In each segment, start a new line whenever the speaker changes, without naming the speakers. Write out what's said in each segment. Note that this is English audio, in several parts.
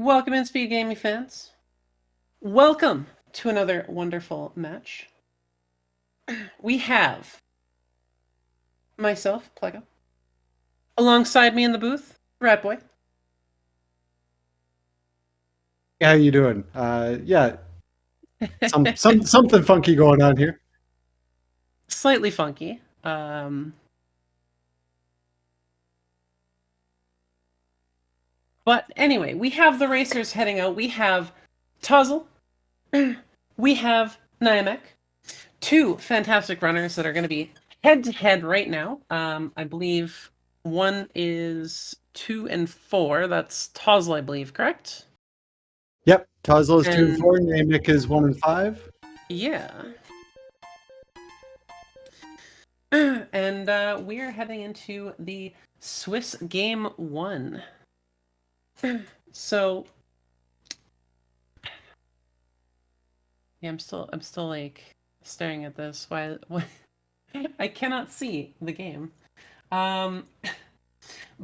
Welcome in, SpeedGaming fans. Welcome to another wonderful match. We have myself, Plego. Alongside me in the booth, Rat Boy.
How you doing? Yeah, something funky going on here.
Slightly funky. But anyway, we have the racers heading out. We have t0zzle. We have niamek. Two fantastic runners that are going to be head-to-head right now. I believe one is 2 and 4. That's t0zzle, I believe, correct?
Yep, t0zzle is 2 and 4, niamek is 1 and 5.
Yeah. And we are heading into the Swiss game 1. So yeah, I'm still like staring at this. Why I cannot see the game. But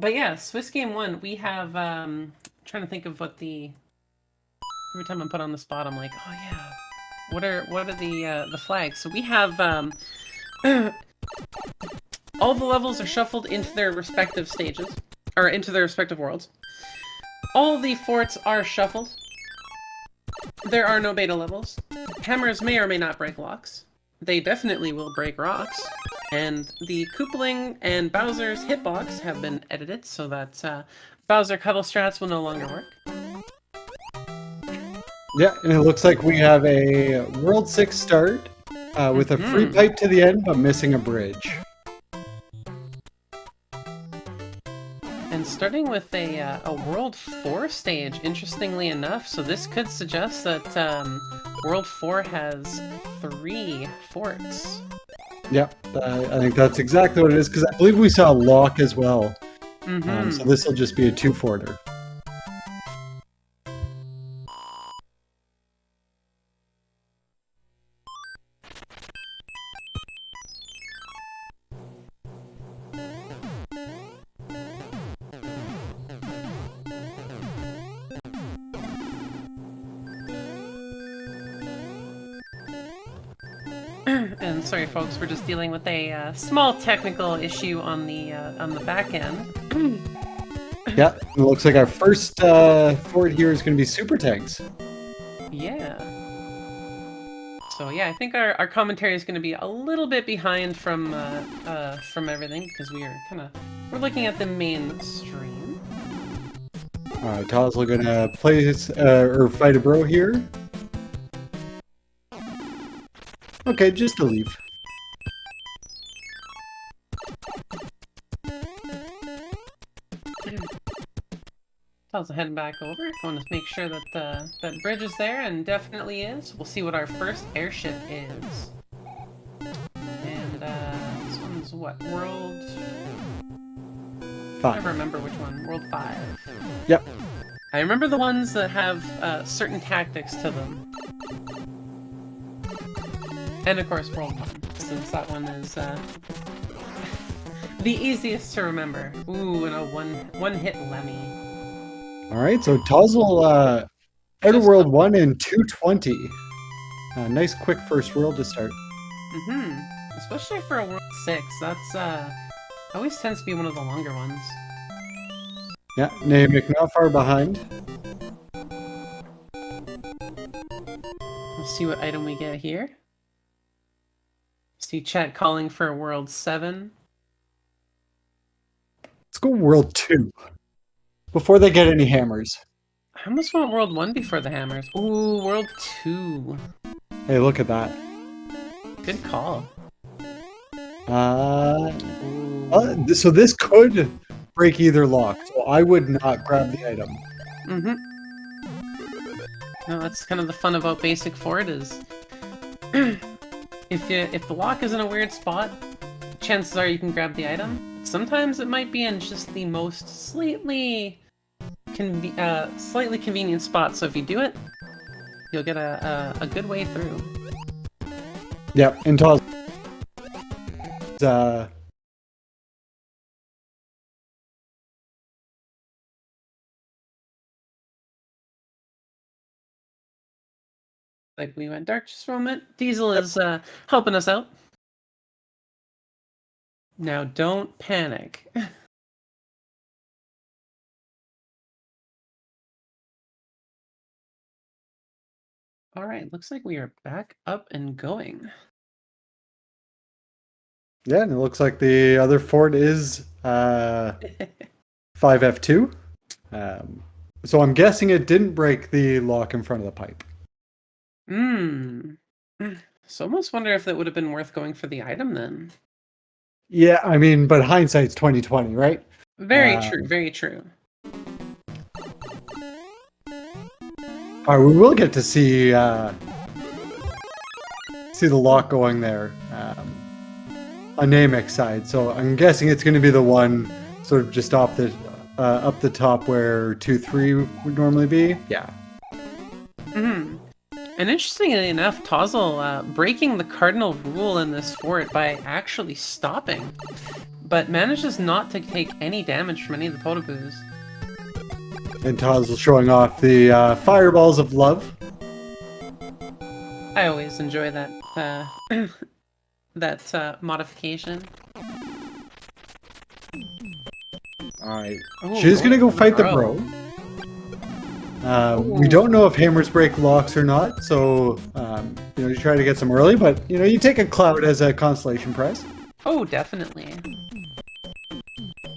yeah, Swiss game 1, we have trying to think of what the every time I'm put on the spot I'm like, oh yeah. What are the flags? So we have all the levels are shuffled into their respective stages, or into their respective worlds. All the forts are shuffled. There are no beta levels. Hammers may or may not break locks. They definitely will break rocks. And the Koopling and Bowser's hitbox have been edited so that Bowser cuddle strats will no longer work.
Yeah, and it looks like we have a World 6 start with a free pipe to the end, but missing a bridge.
And starting with a World 4 stage, interestingly enough, so this could suggest that World 4 has 3 forts.
Yep, I think that's exactly what it is, because I believe we saw a lock as well. So this will just be a 2-forter.
And sorry, folks, we're just dealing with a small technical issue on the back end.
Yeah, it looks like our first fort here is going to be super tanks.
Yeah. So yeah, I think our commentary is going to be a little bit behind from everything because we're looking at the main stream.
t0zzle gonna place or fight a bro here. Okay, just a leave.
t0zzle heading back over, going to make sure that that bridge is there, and definitely is. We'll see what our first airship is. And this one's what, World
5.
I never remember which one. World 5.
Yep.
I remember the ones that have certain tactics to them. And of course, World 1, since that one is the easiest to remember. Ooh, and a one-hit Lemmy.
Alright, so t0zzle out of World 1 in 220. Nice quick first world to start.
Especially for a World 6, that's always tends to be one of the longer ones.
Yeah, niamek not far behind.
Let's see what item we get here. See chat calling for World 7.
Let's go World 2. Before they get any hammers.
I almost want World 1 before the hammers. Ooh, World 2.
Hey, look at that.
Good call.
So this could break either lock, so I would not grab the item.
No, that's kind of the fun about basic fort is if the lock is in a weird spot, chances are you can grab the item. Sometimes it might be in just the most slightly convenient spot, so if you do it, you'll get a good way through.
Yep, and t0zzle
Like we went dark just for a moment. t0zzle is helping us out. Now don't panic. All right, looks like we are back up and going.
Yeah, and it looks like the other fort is 5F2. So I'm guessing it didn't break the lock in front of the pipe.
So almost wonder if that would have been worth going for the item then.
Yeah, I mean, but hindsight's 2020, right?
Very true, very true.
All right, we will get to see the lock going there on niamek side. So I'm guessing it's going to be the one sort of just up the top where 2-3 would normally be. Yeah.
And interestingly enough, t0zzle breaking the cardinal rule in this fort by actually stopping, but manages not to take any damage from any of the Potoboos.
And t0zzle showing off the fireballs of love.
I always enjoy that that modification.
All right,
Ooh,
she's gonna go fight the
bro.
We don't know if hammers break locks or not, so you try to get some early, but you take a cloud as a consolation prize.
Oh, definitely.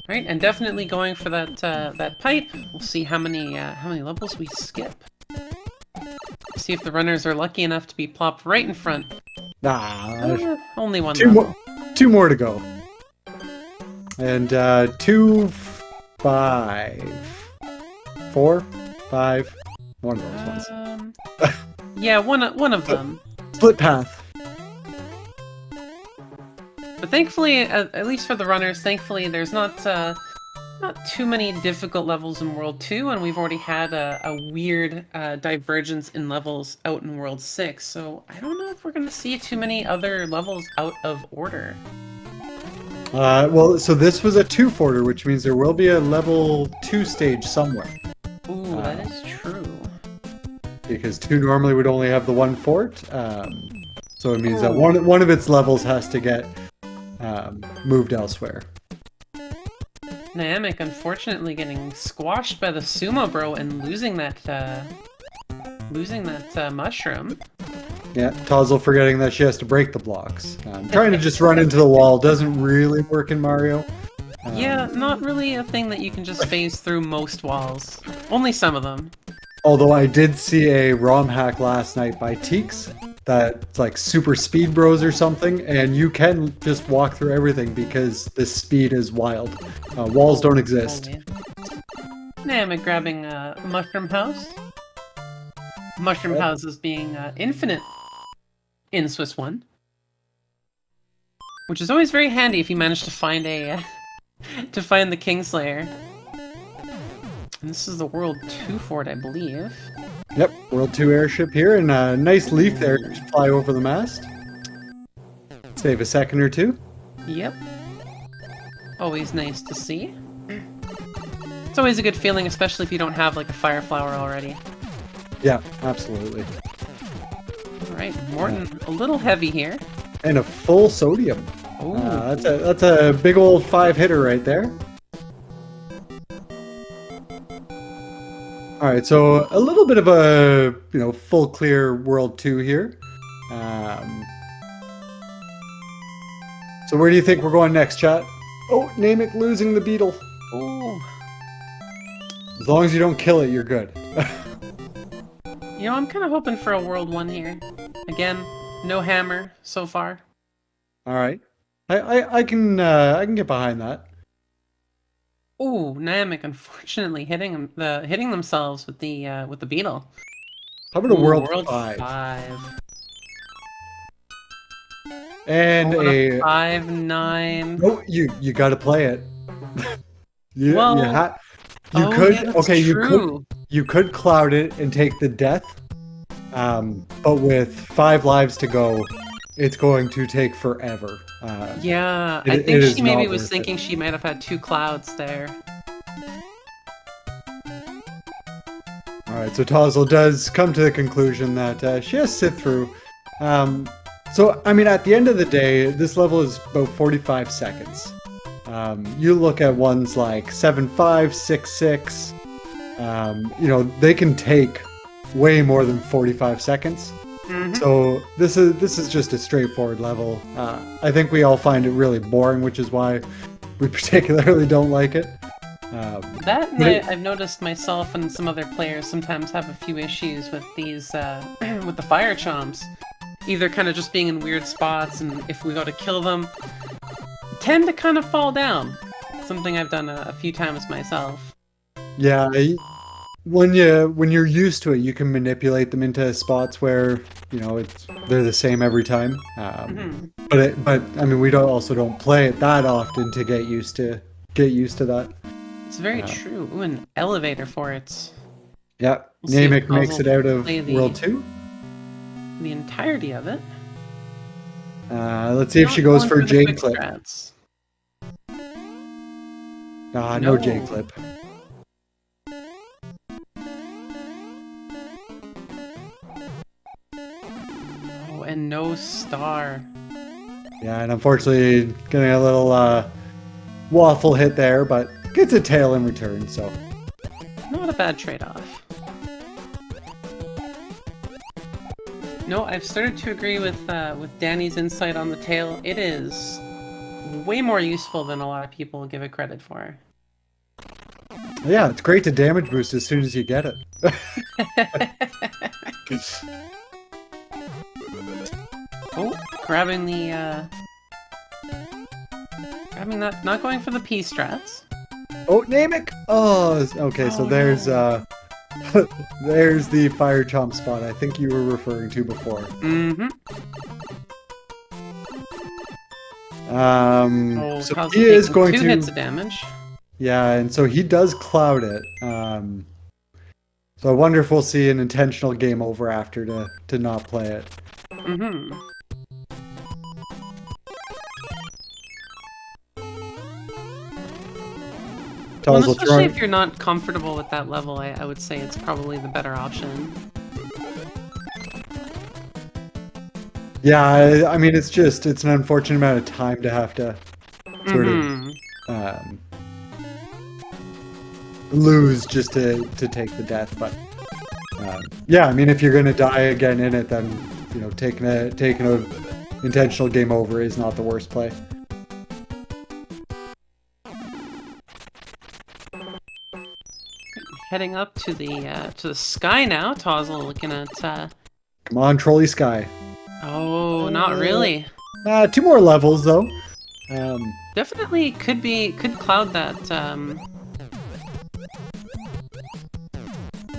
Right, and definitely going for that that pipe. We'll see how many levels we skip. See if the runners are lucky enough to be plopped right in front. Only one.
Two more to go. And 2, 5, 4, 5. One of those ones.
Yeah, one of them.
Split path.
But thankfully, at least for the runners, thankfully there's not too many difficult levels in World 2, and we've already had a weird divergence in levels out in World 6, so I don't know if we're going to see too many other levels out of order.
Well, so this was a 2-forter, which means there will be a level 2 stage somewhere.
Ooh, that is true.
Because 2 normally would only have the 1 fort, so it means that one of its levels has to get moved elsewhere.
niamek unfortunately getting squashed by the sumo bro and losing that mushroom.
Yeah, t0zzle forgetting that she has to break the blocks. Trying to just run into the wall doesn't really work in Mario.
Yeah, not really a thing that you can just phase through most walls. Only some of them.
Although I did see a ROM hack last night by t0zzle that's like Super Speed Bros or something, and you can just walk through everything because the speed is wild. Walls don't exist.
Oh, yeah. niamek grabbing Mushroom House. Mushroom Houses being infinite in Swiss 1. Which is always very handy if you manage to find the Kingslayer. And this is the World 2 fort, I believe.
Yep, World 2 airship here, and a nice leaf there to fly over the mast. Save a second or two.
Yep. Always nice to see. It's always a good feeling, especially if you don't have like a fire flower already.
Yeah, absolutely.
Alright, Morton, a little heavy here.
And a full sodium.
Ooh.
That's a big old 5-hitter right there. All right, so a little bit of a full clear World 2 here. So where do you think we're going next, chat? Oh, niamek losing the beetle.
Ooh.
As long as you don't kill it, you're good.
I'm kind of hoping for a World 1 here. Again, no hammer so far.
All right, I can get behind that.
Ooh, niamek unfortunately hitting themselves with the beetle.
How about a World
5?
And a
5-9.
Oh, you got to play it. You could cloud it and take the death, but with 5 lives to go, it's going to take forever.
Yeah, I think she maybe was thinking she might have had 2 clouds there.
All right, Alright, so t0zzle does come to the conclusion that she has to sit through. So, I mean, at the end of the day, this level is about 45 seconds. You look at ones like 7.5, 6.6, you know, they can take way more than 45 seconds.
Mhm.
So this is just a straightforward level. I think we all find it really boring, which is why we particularly don't like it.
That, and
but it-
I've noticed myself and some other players sometimes have a few issues with these, with the fire chomps. Either kind of just being in weird spots, and if we go to kill them, tend to kind of fall down. Something I've done a few times myself.
Yeah, when you're used to it, you can manipulate them into spots where you know they're the same every time. But I mean, we don't play it that often to get used to that.
It's very true. Ooh, an elevator for it.
Yeah,
We'll see if
niamek makes
t0zzle
it out of
play the-
World 2.
The entirety of it.
Let's see if
Not
she goes
going
for
the
Jade
quick
Clip.
strats.
No
No.
Jade Clip.
Oh, and no star.
Yeah, and unfortunately getting a little waffle hit there, but gets a tail in return, so.
Not a bad trade-off. No, I've started to agree with Danny's insight on the tail. It is way more useful than a lot of people give it credit for.
Yeah, it's great to damage boost as soon as you get it.
Oh, grabbing the grabbing that, not going for the P strats.
Oh, niamek! Oh, okay, so
Oh,
there's there's the fire chomp spot I think you were referring to before.
Mm-hmm. Oh,
So
t0zzle
he is
taking
going
2
to,
hits of damage.
yeah, and so he does cloud it. So I wonder if we'll see an intentional game over after to not play it.
Mm-hmm. Well,
t0zzle
especially
throwing.
if you're not comfortable with that level, I would say it's probably the better option.
Yeah, I mean it's an unfortunate amount of time to have to sort
Mhm.
of lose just to take the death, but yeah, I mean if you're gonna die again in it, then you know taking a intentional game over is not the worst play.
Heading up to the sky now. t0zzle looking at.
Come on, Trolley Sky.
Oh, not really.
2 more levels though.
Definitely could cloud that.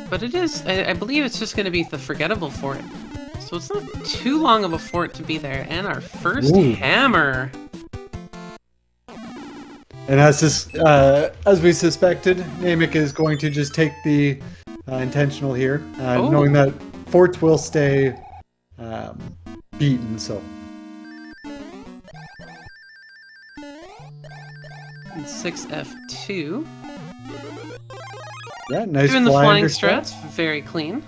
But it is. I believe it's just going to be the forgettable fort. So it's not too long of a fort to be there. And our first
Ooh.
hammer.
And as we suspected, niamek is going to just take the intentional here,
Oh.
knowing that forts will stay beaten. So
And 6F2.
yeah, nice
Doing the flying
under
strats, very clean.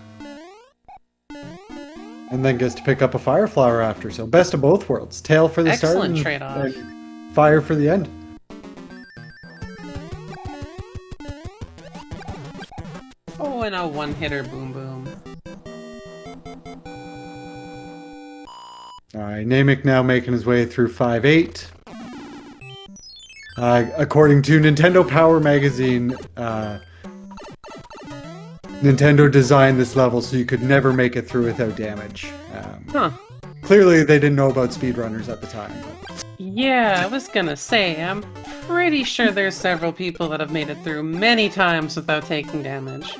and then gets to pick up a fire flower after. So best of both worlds: tail for the
Excellent
start,
trade-off.
and fire for the end.
Oh, and a one-hitter boom boom.
All right, niamek now making his way through 5-8. According to Nintendo Power Magazine, Nintendo designed this level so you could never make it through without damage.
Huh.
Clearly, they didn't know about speedrunners at the time.
Yeah, I was gonna say, I'm pretty sure there's several people that have made it through many times without taking damage.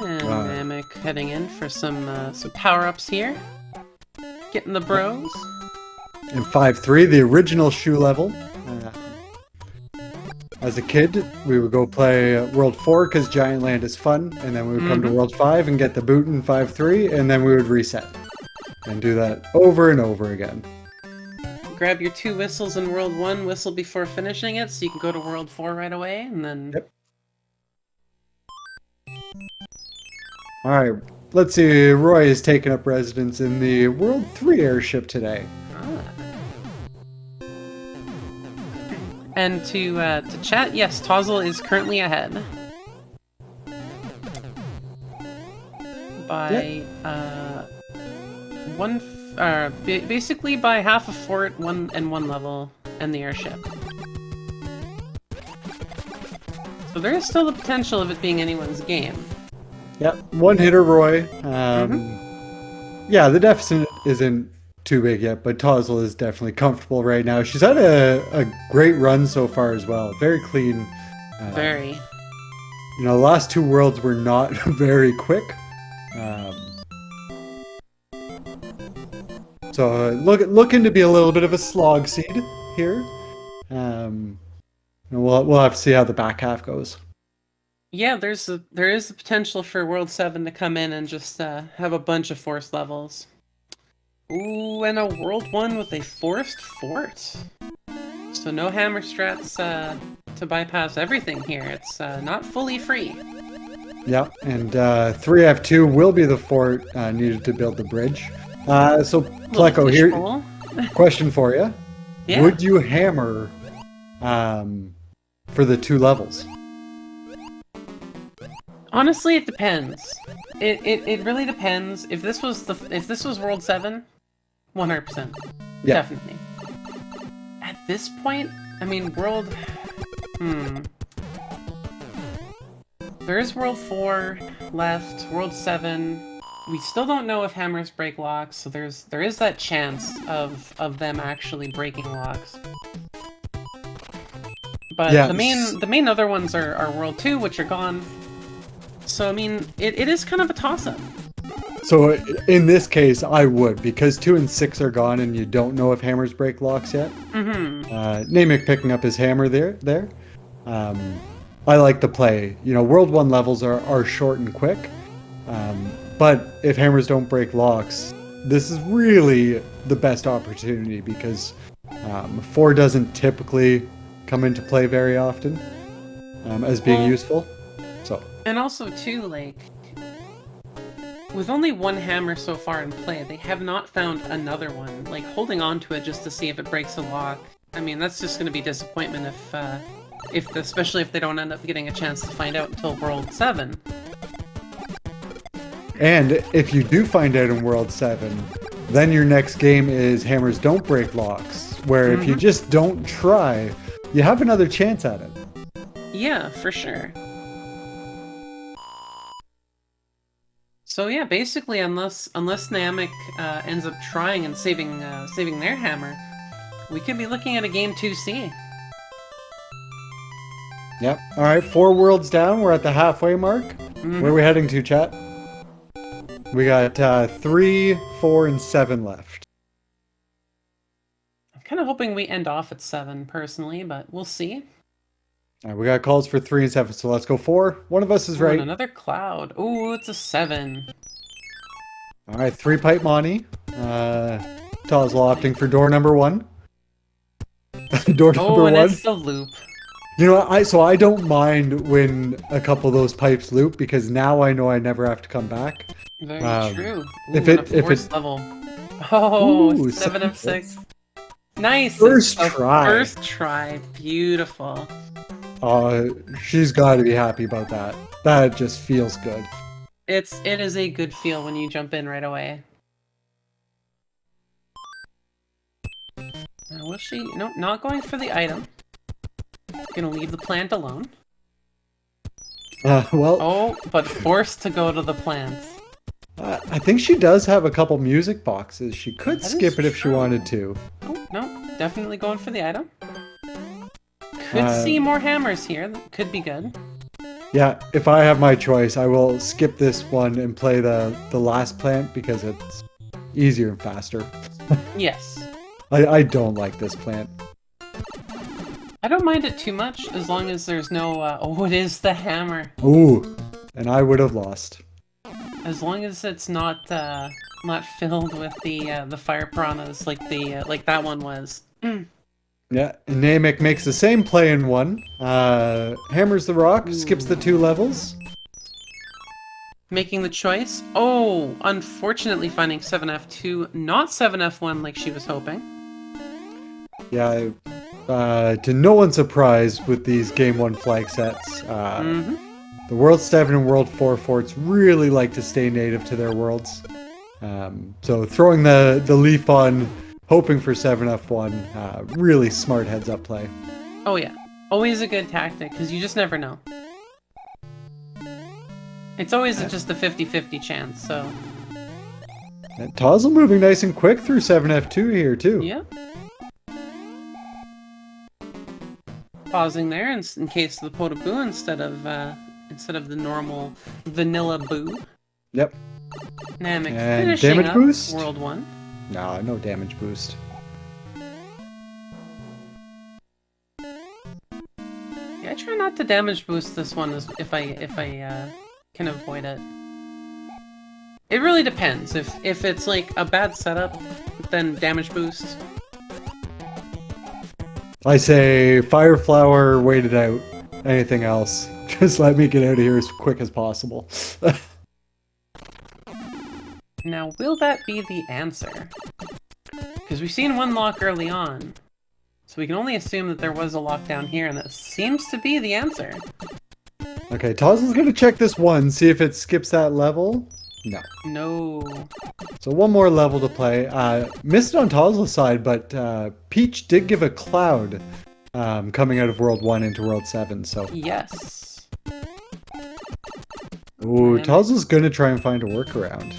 And
Wow.
niamek heading in for some power-ups here. Getting the bros.
In 5-3, the original shoe level. As a kid, we would go play World 4 because Giant Land is fun, and then we would come to World 5 and get the boot in 5-3, and then we would reset. And do that over and over again.
grab your 2 whistles in World 1, whistle before finishing it, so you can go to World 4 right away, and then...
Yep. Alright, let's see. Roy is taking up residence in the World 3 airship today.
And to chat, yes, t0zzle is currently ahead. By, basically by half a fort, 1 level, and the airship. So there is still the potential of it being anyone's game.
Yep, one hitter Roy. Yeah, the deficit isn't too big yet, but t0zzle is definitely comfortable right now. She's had a great run so far as well. Very clean.
Very.
You know, the last 2 worlds were not very quick. So looking to be a little bit of a slog seed here. We'll have to see how the back half goes.
Yeah, there is the potential for World 7 to come in and just have a bunch of forced levels. Ooh, and a World 1 with a forced fort. So no hammer strats to bypass everything here. It's not fully free.
Yeah, and 3F2 will be the fort needed to build the bridge. So, Pleco, here, question for you.
Yeah.
Would you hammer for the 2 levels?
Honestly, it depends. It really depends. If this was World 7, 100%.
Yeah.
Definitely. At this point, I mean, World... There is World 4 left, World 7... We still don't know if hammers break locks, so there is that chance of them actually breaking locks. But
yeah.
the main other ones are World 2, which are gone. So I mean, it is kind of a toss-up.
So in this case, I would, because 2 and 6 are gone, and you don't know if hammers break locks yet. Niamek picking up his hammer there. I like the play. You know, World 1 levels are short and quick. But if hammers don't break locks, this is really the best opportunity because 4 doesn't typically come into play very often as being useful. So. And
also too, like, with only 1 hammer so far in play, they have not found another one. Like, holding on to it just to see if it breaks a lock, I mean, that's just going to be disappointment especially if they don't end up getting a chance to find out until World 7.
And if you do find out in World 7, then your next game is hammers don't break locks, where if you just don't try, you have another chance at it.
Yeah, for sure. So yeah, basically, unless niamek ends up trying and saving their hammer, we could be looking at a game 2C.
Yep. All right, 4 worlds down. We're at the halfway mark. Where are we heading to, chat? We got 3, 4, and 7 left.
I'm kind of hoping we end off at 7, personally, but we'll see.
All right, we got calls for 3 and 7, so let's go 4. One of us is right.
Another cloud. Ooh, it's a 7.
All right, 3 pipe Monty. t0zzle opting for door number 1. Door number 1.
Oh, and it's the loop.
You know, I don't mind when a couple of those pipes loop because now I know I never have to come back.
Very true. Ooh,
if it
level. Oh,
Ooh,
7 of 6. Nice.
First try.
First try. Beautiful.
She's got to be happy about that. That just feels good.
It is a good feel when you jump in right away. Now, will she? Nope, not going for the item. Gonna leave the plant alone.
Well.
Oh, but forced to go to the plants.
I think she does have a couple music boxes. She could skip it if she wanted to.
Oh, no, definitely going for the item. Could see more hammers here. That could be good.
Yeah, if I have my choice, I will skip this one and play the last plant because it's easier and faster.
Yes.
I don't like this plant.
I don't mind it too much as long as there's no. Oh, it is the hammer.
Ooh, and I would have lost.
As long as it's not filled with the fire piranhas like that one was.
Yeah, and Namek makes the same play in one. Hammers the rock, skips the 2 levels.
Making the choice. Oh, unfortunately finding 7F2, not 7F1 like she was hoping.
Yeah, to no one's surprise with these Game 1 flag sets, the World 7 and World 4 forts really like to stay native to their worlds. So throwing the leaf on, hoping for 7F1, really smart heads-up play.
Oh yeah, always a good tactic, because you just never know. It's always just a 50-50 chance, so...
And t0zzle moving nice and quick through 7F2 here, too.
Yeah. Pausing there in case of the pot of boo instead of the normal vanilla boo.
Yep.
Namek
And
finishing
damage
up
boost?
World 1.
Nah, no damage boost.
Yeah, I try not to damage boost this one if I can avoid it. It really depends. If it's like a bad setup, then damage boost.
I say Fire Flower, wait it out. Anything else, just let me get out of here as quick as possible.
Now, will that be the answer? Because we've seen one lock early on. So we can only assume that there was a lockdown here, and that seems to be the answer.
Okay, t0zzle's gonna check this one, see if it skips that level. No.
No.
So one more level to play. Missed it on t0zzle's side, but Peach did give a cloud coming out of World 1 into World 7, so...
Yes.
Ooh, t0zzle's gonna try and find a workaround.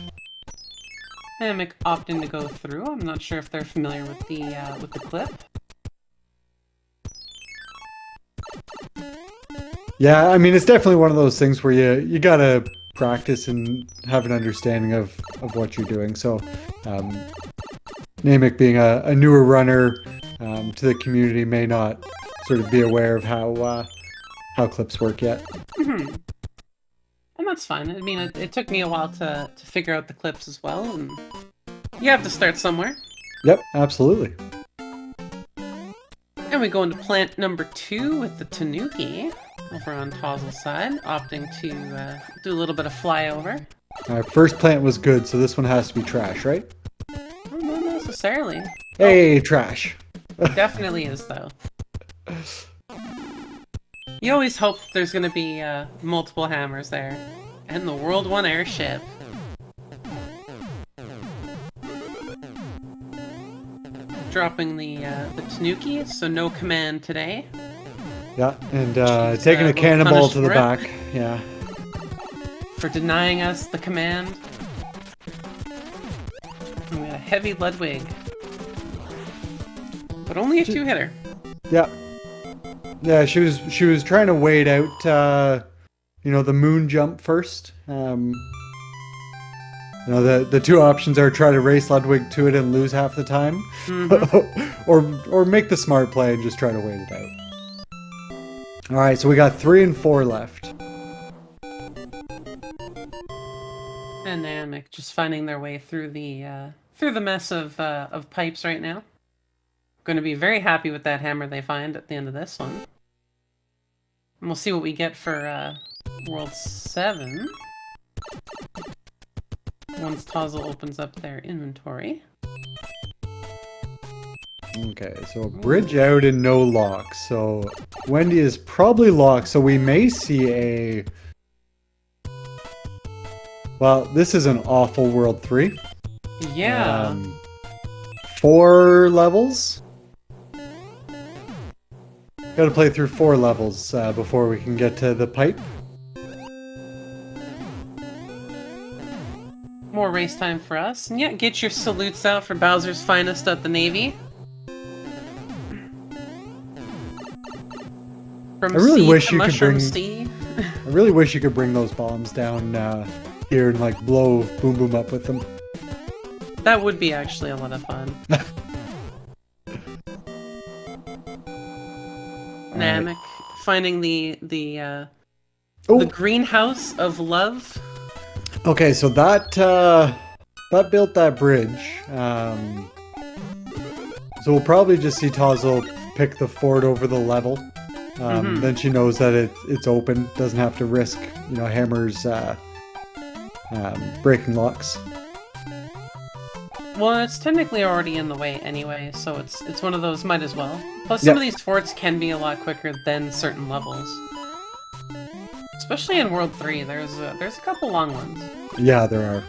Namek opting to go through. I'm not sure if they're familiar with the clip.
Yeah, I mean, it's definitely one of those things where you gotta practice and have an understanding of what you're doing. So, Namek being a newer runner to the community may not sort of be aware of how clips work yet.
Mm-hmm. And that's fine. I mean, it took me a while to figure out the clips as well, and you have to start somewhere.
Yep, absolutely.
And we go into plant number 2 with the Tanuki over on t0zzle's side, opting to do a little bit of flyover.
Our first plant was good, so this one has to be trash, right?
Oh, not necessarily.
Hey, trash.
Definitely is, though. You always hope there's going to be multiple hammers there. And the World 1 airship. Dropping the Tanuki, so no command today.
Yeah, and taking a cannonball to the back. Yeah.
For denying us the command. And we got a heavy Ludwig. But only a 2-hitter.
Yeah. Yeah, she was trying to wait out the moon jump first. The two options are try to race Ludwig to it and lose half the time.
Mm-hmm.
or make the smart play and just try to wait it out. Alright, so we got 3 and 4 left.
And Namek just finding their way through the mess of pipes right now. Going to be very happy with that hammer they find at the end of this one. And we'll see what we get for World 7. Once t0zzle opens up their inventory.
Okay, so a bridge out and no lock. So Wendy is probably locked, so we may see a... Well, this is an awful World 3.
Yeah.
4 levels? Gotta play through 4 levels before we can get to the pipe.
More race time for us. And yeah, get your salutes out for Bowser's finest at the Navy. From
I really wish
to
you could
Mushroom
bring...
Sea.
I really wish you could bring those bombs down here and like blow Boom Boom up with them.
That would be actually a lot of fun. Namek finding the greenhouse of love.
Okay, so that built that bridge. So we'll probably just see t0zzle pick the fort over the level. Then she knows that it's open, doesn't have to risk, Hammer's breaking locks.
Well, it's technically already in the way anyway, so it's one of those might as well. Plus, some of these forts can be a lot quicker than certain levels. Especially in World 3, there's a couple long ones.
Yeah, there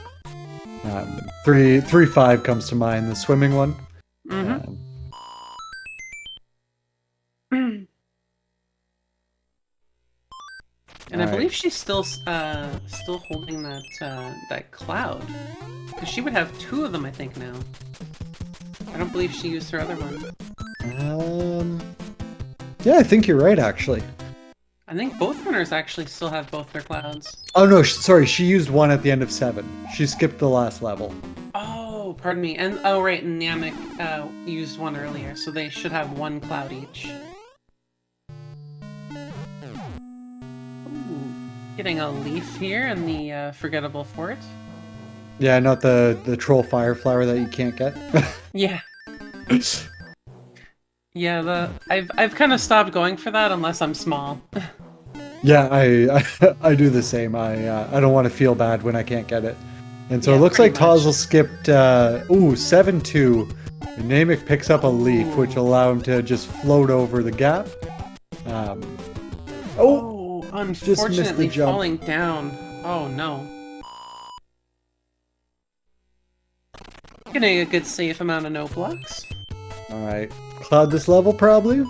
are. 3-5 comes to mind, the swimming one.
And I believe she's still holding that cloud, because she would have 2 of them, I think now. I don't believe she used her other one.
Yeah, I think you're right, actually.
I think both runners actually still have both their clouds.
Oh no, sorry, she used one at the end of 7. She skipped the last level.
Oh, pardon me. And oh right, and niamek used one earlier, so they should have 1 cloud each. Getting a leaf here in the forgettable fort.
Yeah, not the troll fire flower that you can't get.
Yeah. Yeah, I've kind of stopped going for that unless I'm small.
Yeah, I do the same. I don't want to feel bad when I can't get it. And so
Yeah,
it looks like
pretty much.
t0zzle skipped 7-2. And niamek picks up a leaf, which will allow him to just float over the gap.
Unfortunately
jump.
falling down. Oh no. Getting a good safe amount of no blocks.
Alright. Cloud this level, probably?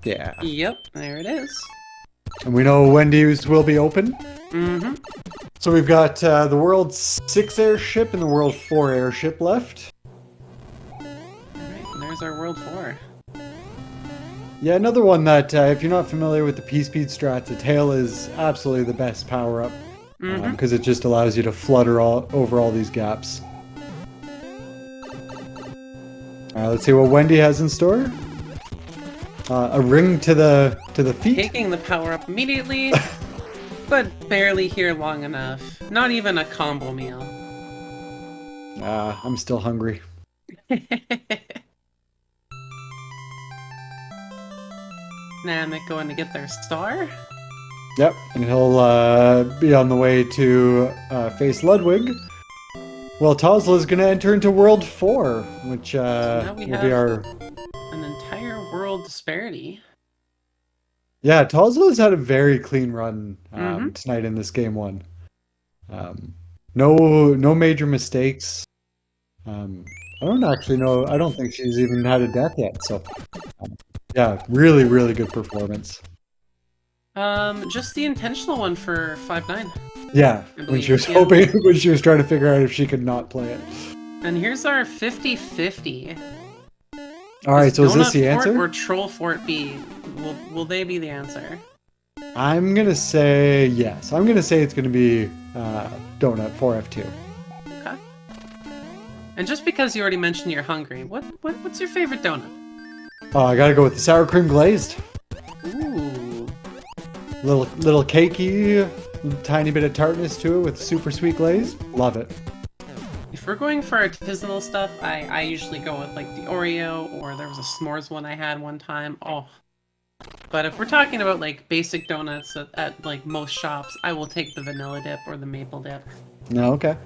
Yeah.
Yep, there it is.
And we know Wendy's will be open.
Mm-hmm.
So we've got the World 6 airship and the World 4 airship left.
Alright, and there's our World 4.
Yeah, another one that, if you're not familiar with the P-Speed strats, the tail is absolutely the best power-up. Because it just allows you to flutter over all these gaps. Let's see what Wendy has in store. A ring to the feet.
Taking the power up immediately, but barely here long enough. Not even a combo meal.
I'm still hungry.
niamek going to get their star.
Yep, and he'll be on the way to face Ludwig. Well, t0zzle is going to enter into World 4, which
now we
will
have
be our...
an entire world disparity.
Yeah, t0zzle has had a very clean run tonight in this game 1. No major mistakes. I don't actually know. I don't think she's even had a death yet. So, yeah, really, really good performance.
Just the intentional one for 5-9.
Yeah, when she was hoping, when she was trying to figure out if she could not play it.
And here's our 50-50.
All right, so is this the
Donut Fort
answer?
or Troll Fort B? Will they be the answer?
I'm gonna say yes. I'm gonna say it's gonna be Donut 4F2.
Okay. And just because you already mentioned you're hungry, what's your favorite donut?
Oh, I gotta go with the sour cream glazed.
Ooh.
Little cakey, tiny bit of tartness to it with super sweet glaze. Love it.
If we're going for artisanal stuff, I usually go with like the Oreo, or there was a s'mores one I had one time. Oh. But if we're talking about like basic donuts at like most shops, I will take the vanilla dip or the maple dip.
No, okay.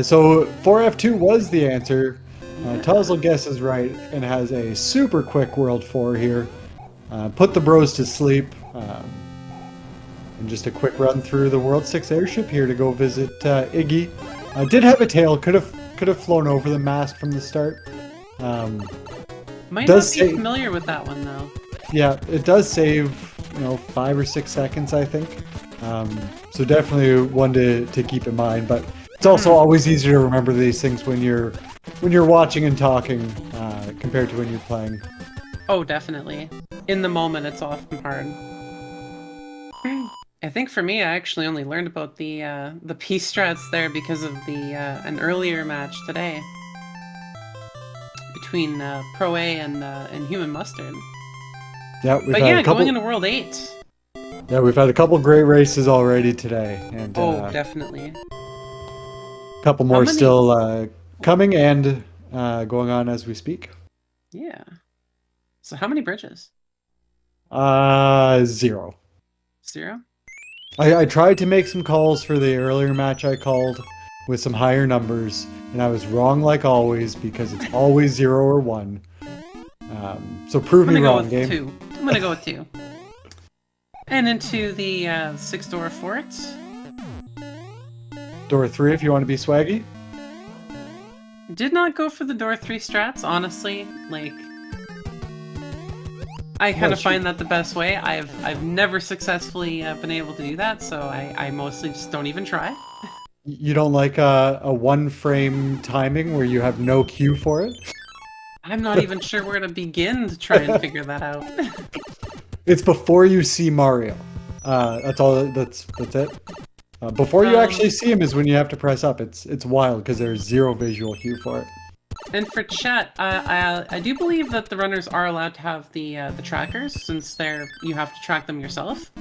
So 4F2 was the answer. t0zzle guesses right and has a super quick World 4 here. Put the bros to sleep. And just a quick run through the World 6 airship here to go visit Iggy. Did have a tail, could have flown over the mast from the start.
Might not be familiar with that one though.
Yeah, it does save 5 or 6 seconds, I think. So definitely one to keep in mind. But it's also always easier to remember these things when you're watching and talking compared to when you're playing.
Oh, definitely. In the moment, it's often hard. I think for me, I actually only learned about the P strats there because of an earlier match today between Pro A and Human Mustard.
Yeah,
going into World 8.
Yeah, we've had a couple great races already today, and
oh, definitely.
a couple more still coming, and going on as we speak.
Yeah. So how many bridges?
0.
0?
I tried to make some calls for the earlier match I called with some higher numbers, and I was wrong like always because it's always 0 or 1. So prove me wrong, game.
I'm gonna go with 2. And into the 6-door fort.
Door 3 if you want to be swaggy.
Did not go for the door 3 strats, honestly. Like, I kind of find that the best way. I've never successfully been able to do that, so I mostly just don't even try.
You don't like a 1-frame timing where you have no cue for it?
I'm not even sure where to begin to try and figure that out.
It's before you see Mario. That's all. That's it. Before you actually see him is when you have to press up. It's wild because there's 0 visual cue for it.
And for chat, I do believe that the runners are allowed to have the trackers, since you have to track them yourself.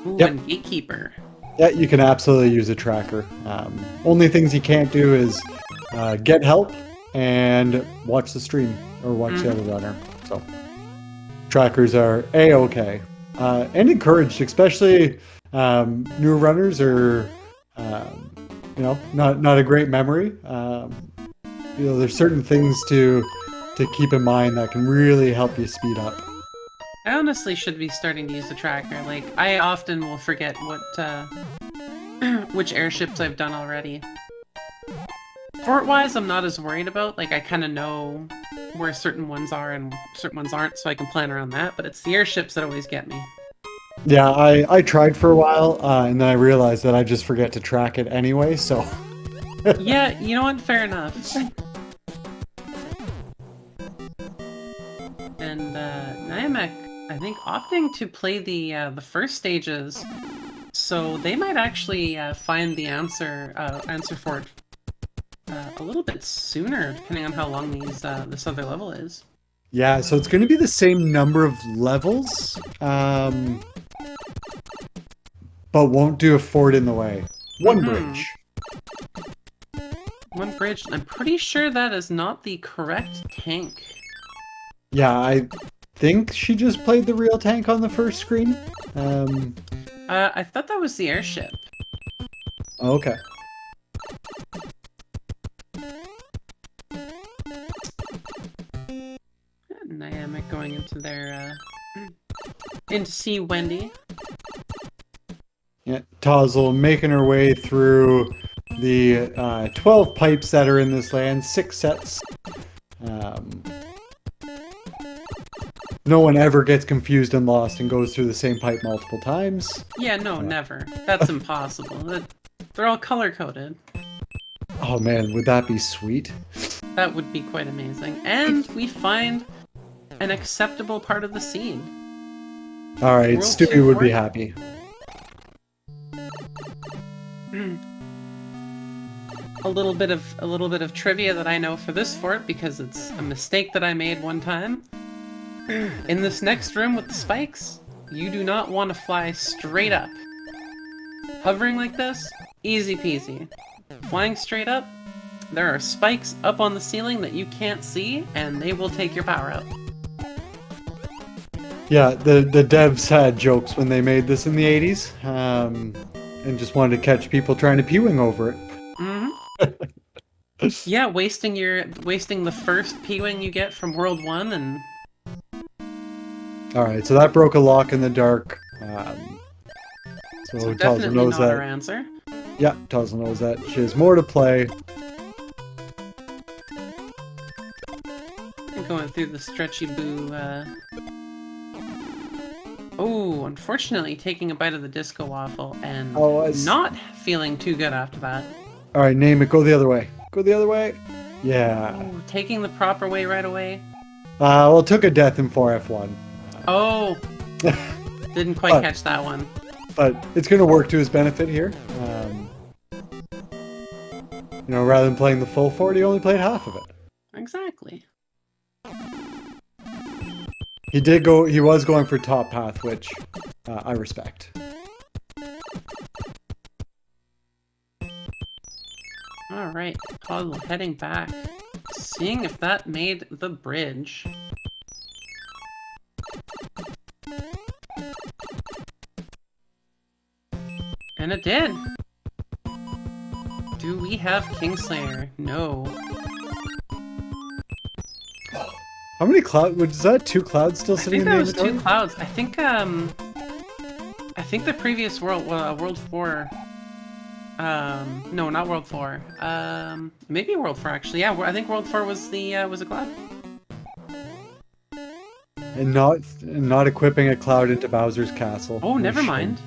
Ooh,
Yep.
And Gatekeeper.
Yeah, you can absolutely use a tracker. Only things you can't do is get help and watch the stream or watch the other runner. So trackers are a-okay and encouraged, especially new runners or not a great memory. There's certain things to keep in mind that can really help you speed up.
I honestly should be starting to use the tracker. Like, I often will forget what which airships I've done already. Fort-wise, I'm not as worried about. Like, I kind of know where certain ones are and certain ones aren't, so I can plan around that. But it's the airships that always get me.
Yeah, I tried for a while, and then I realized that I just forget to track it anyway, so...
Yeah, you know what? Fair enough. And niamek, I think, opting to play the first stages, so they might actually find the answer for it a little bit sooner, depending on how long this other level is.
Yeah, so it's going to be the same number of levels, but won't do a fort in the way. One bridge.
One bridge. I'm pretty sure that is not the correct tank.
Yeah, I think she just played the real tank on the first screen.
I thought that was the airship.
Okay.
Niamek going into their into see Wendy.
Yeah, t0zzle making her way through the 12 pipes that are in this land, 6 sets. No one ever gets confused and lost and goes through the same pipe multiple times.
Yeah, no, never. That's impossible. They're all color-coded.
Oh man, would that be sweet?
That would be quite amazing. And we find an acceptable part of the scene.
Alright, Stewie would be happy.
A little bit of trivia that I know for this fort, because it's a mistake that I made one time. In this next room with the spikes, you do not want to fly straight up. Hovering like this, easy peasy. Flying straight up, there are spikes up on the ceiling that you can't see, and they will take your power out.
Yeah, the devs had jokes when they made this in the 80s, and just wanted to catch people trying to P-wing over it.
Yeah, wasting the first P-wing you get from World 1 and...
Alright, so that broke a lock in the dark.
So
t0zzle
definitely
knows
not
that.
our answer.
Yeah, t0zzle knows that. She has more to play.
And going through the stretchy boo, Oh, unfortunately taking a bite of the disco waffle and not feeling too good after that.
Alright, name it. Go the other way. Go the other way. Yeah.
Oh, taking the proper way right away.
Well, it took a death in 4F1.
Oh! Didn't quite catch that one.
But it's going to work to his benefit here. Rather than playing the full fort, he only played half of it.
Exactly.
He was going for top path, which I respect.
All Alright, Toddle heading back. Seeing if that made the bridge. And it did! Do we have Kingslayer? No.
How many clouds? Was that 2 clouds still sitting in the
I think that was
inventory?
2 clouds. I think the previous world, World 4... no, not World 4. Maybe World 4 actually. Yeah, I think World 4 was a cloud.
And not equipping a cloud into Bowser's castle.
Oh, never
Shame.
mind.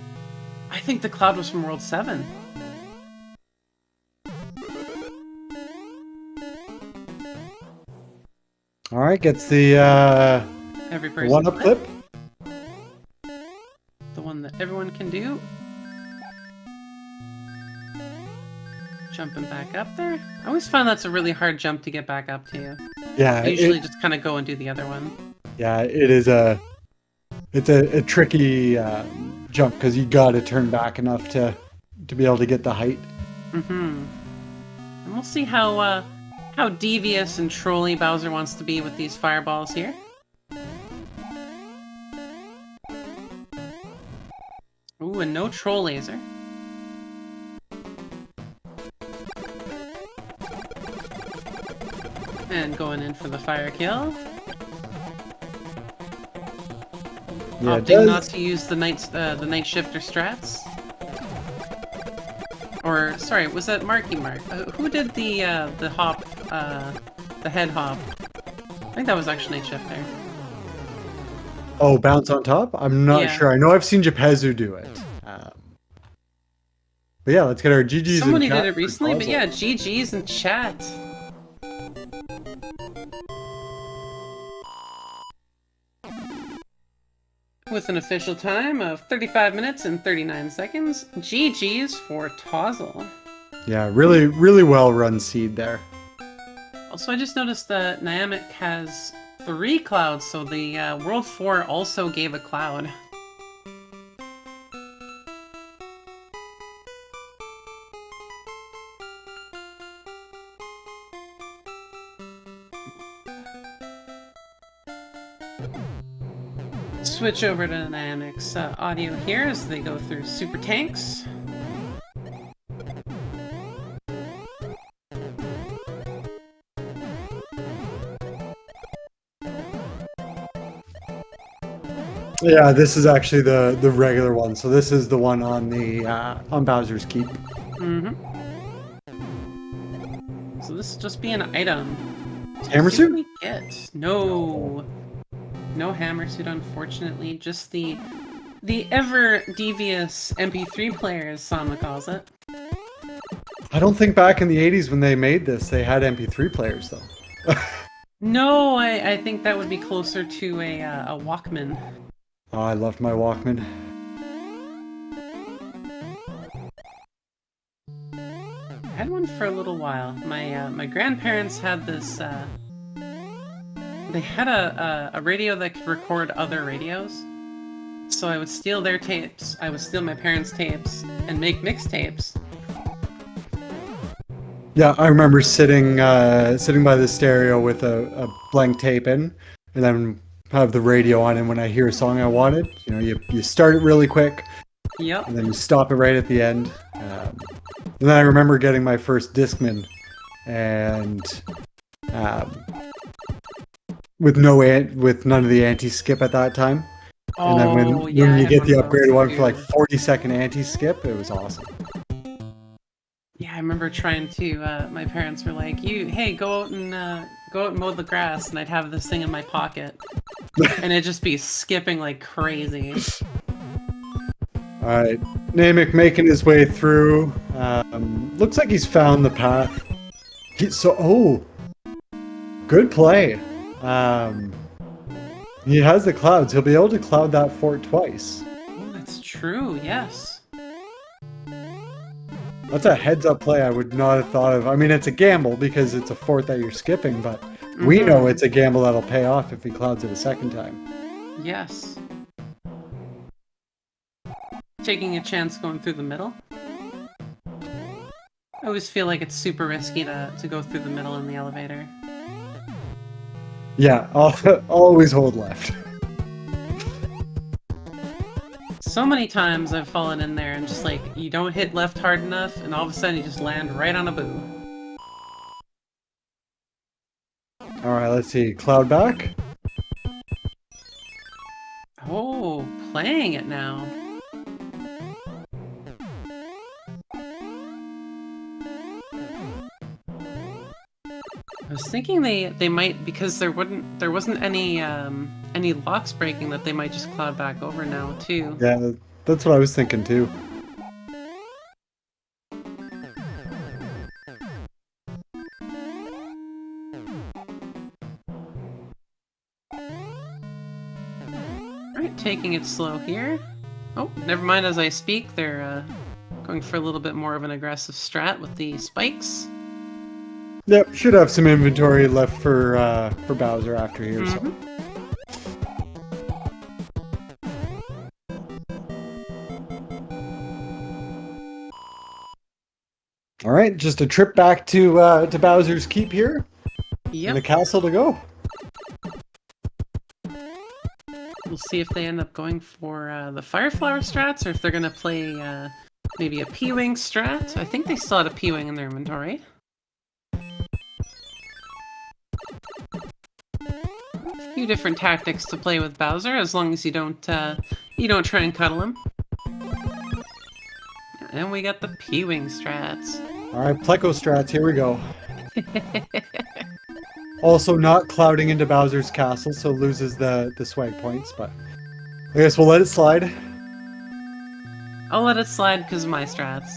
I think the cloud was from World 7.
All right, gets the
Every
the
person.
one-up clip.
The one that everyone can do. Jumping back up there. I always find that's a really hard jump to get back up to.
Yeah,
I usually just kind of go and do the other one.
yeah, it is it's a tricky jump because you got to turn back enough to be able to get the height.
And we'll see how devious and trolly Bowser wants to be with these fireballs here. Ooh, and no troll laser. And going in for the fire kill.
Yeah, it
Opting
does.
not to use the night shifter strats. Or sorry, was that Marky Mark? Who did the hop, the head hop? I think that was actually Night Shifter.
Oh, bounce on top? I'm not
Yeah.
sure. I know I've seen Gepezu do it. But yeah, let's get our GGs
Somebody
in chat
did it
for
recently, but
t0zzle.
yeah, GG's in chat. With an official time of 35 minutes and 39 seconds, GG's for t0zzle.
Yeah, really, really well run seed there.
Also, I just noticed that niamek has 3 clouds, so the World 4 also gave a cloud. Switch over to niamek's audio here as they go through Super Tanks.
Yeah, this is actually the regular one. So this is the one on the on Bowser's Keep.
So this will just be an item.
Hammer
See what
suit?
we get. No. No hammer suit, unfortunately. Just the ever devious MP3 player, as Sama calls it.
I don't think back in the 80s when they made this, they had MP3 players though.
No, I think that would be closer to a Walkman.
Oh, I loved my Walkman.
I had one for a little while. My grandparents had this. They had a radio that could record other radios. So I would steal their tapes. I would steal my parents' tapes and make mixtapes.
Yeah, I remember sitting by the stereo with a blank tape in, and then have the radio on, and when I hear a song I wanted, you start it really quick,
Yep.
and then you stop it right at the end. And then I remember getting my first Discman, and with none of the anti-skip at that time. And then when
I
you
had
get
one
the
of those
upgraded one for
too.
like 40-second anti-skip, it was awesome.
Yeah, I remember trying to. My parents were like, hey, go out and mow the grass," and I'd have this thing in my pocket, and it'd just be skipping like crazy.
All right, Namek making his way through. Looks like he's found the path. Good play. He has the clouds. He'll be able to cloud that fort twice.
Oh, that's true. Yes.
That's a heads-up play I would not have thought of. I mean, it's a gamble because it's a fort that you're skipping, but we know it's a gamble that'll pay off if he clouds it a second time.
Yes. Taking a chance going through the middle. I always feel like it's super risky to go through the middle in the elevator.
Yeah, I'll always hold left.
So many times I've fallen in there and just like, you don't hit left hard enough, and all of a sudden you just land right on a boo.
Alright, let's see. Cloud back.
Oh, playing it now. I was thinking they might, because there wasn't any locks breaking, that they might just cloud back over now too.
Yeah, that's what I was thinking too.
Alright, taking it slow here. Oh, never mind, as I speak, they're going for a little bit more of an aggressive strat with the spikes.
Yep, should have some inventory left for Bowser after here. So. All right, just a trip back to Bowser's Keep here,
Yep.
and the castle to go.
We'll see if they end up going for the Fire Flower strats, or if they're gonna play maybe a P-Wing strat. I think they still had a P-Wing in their inventory. A few different tactics to play with Bowser, as long as you don't try and cuddle him. And we got the P-Wing strats.
All right, Pleco strats, here we go. Also not clouding into Bowser's castle, so loses the swag points, but I guess we'll let it slide.
I'll let it slide because of my strats.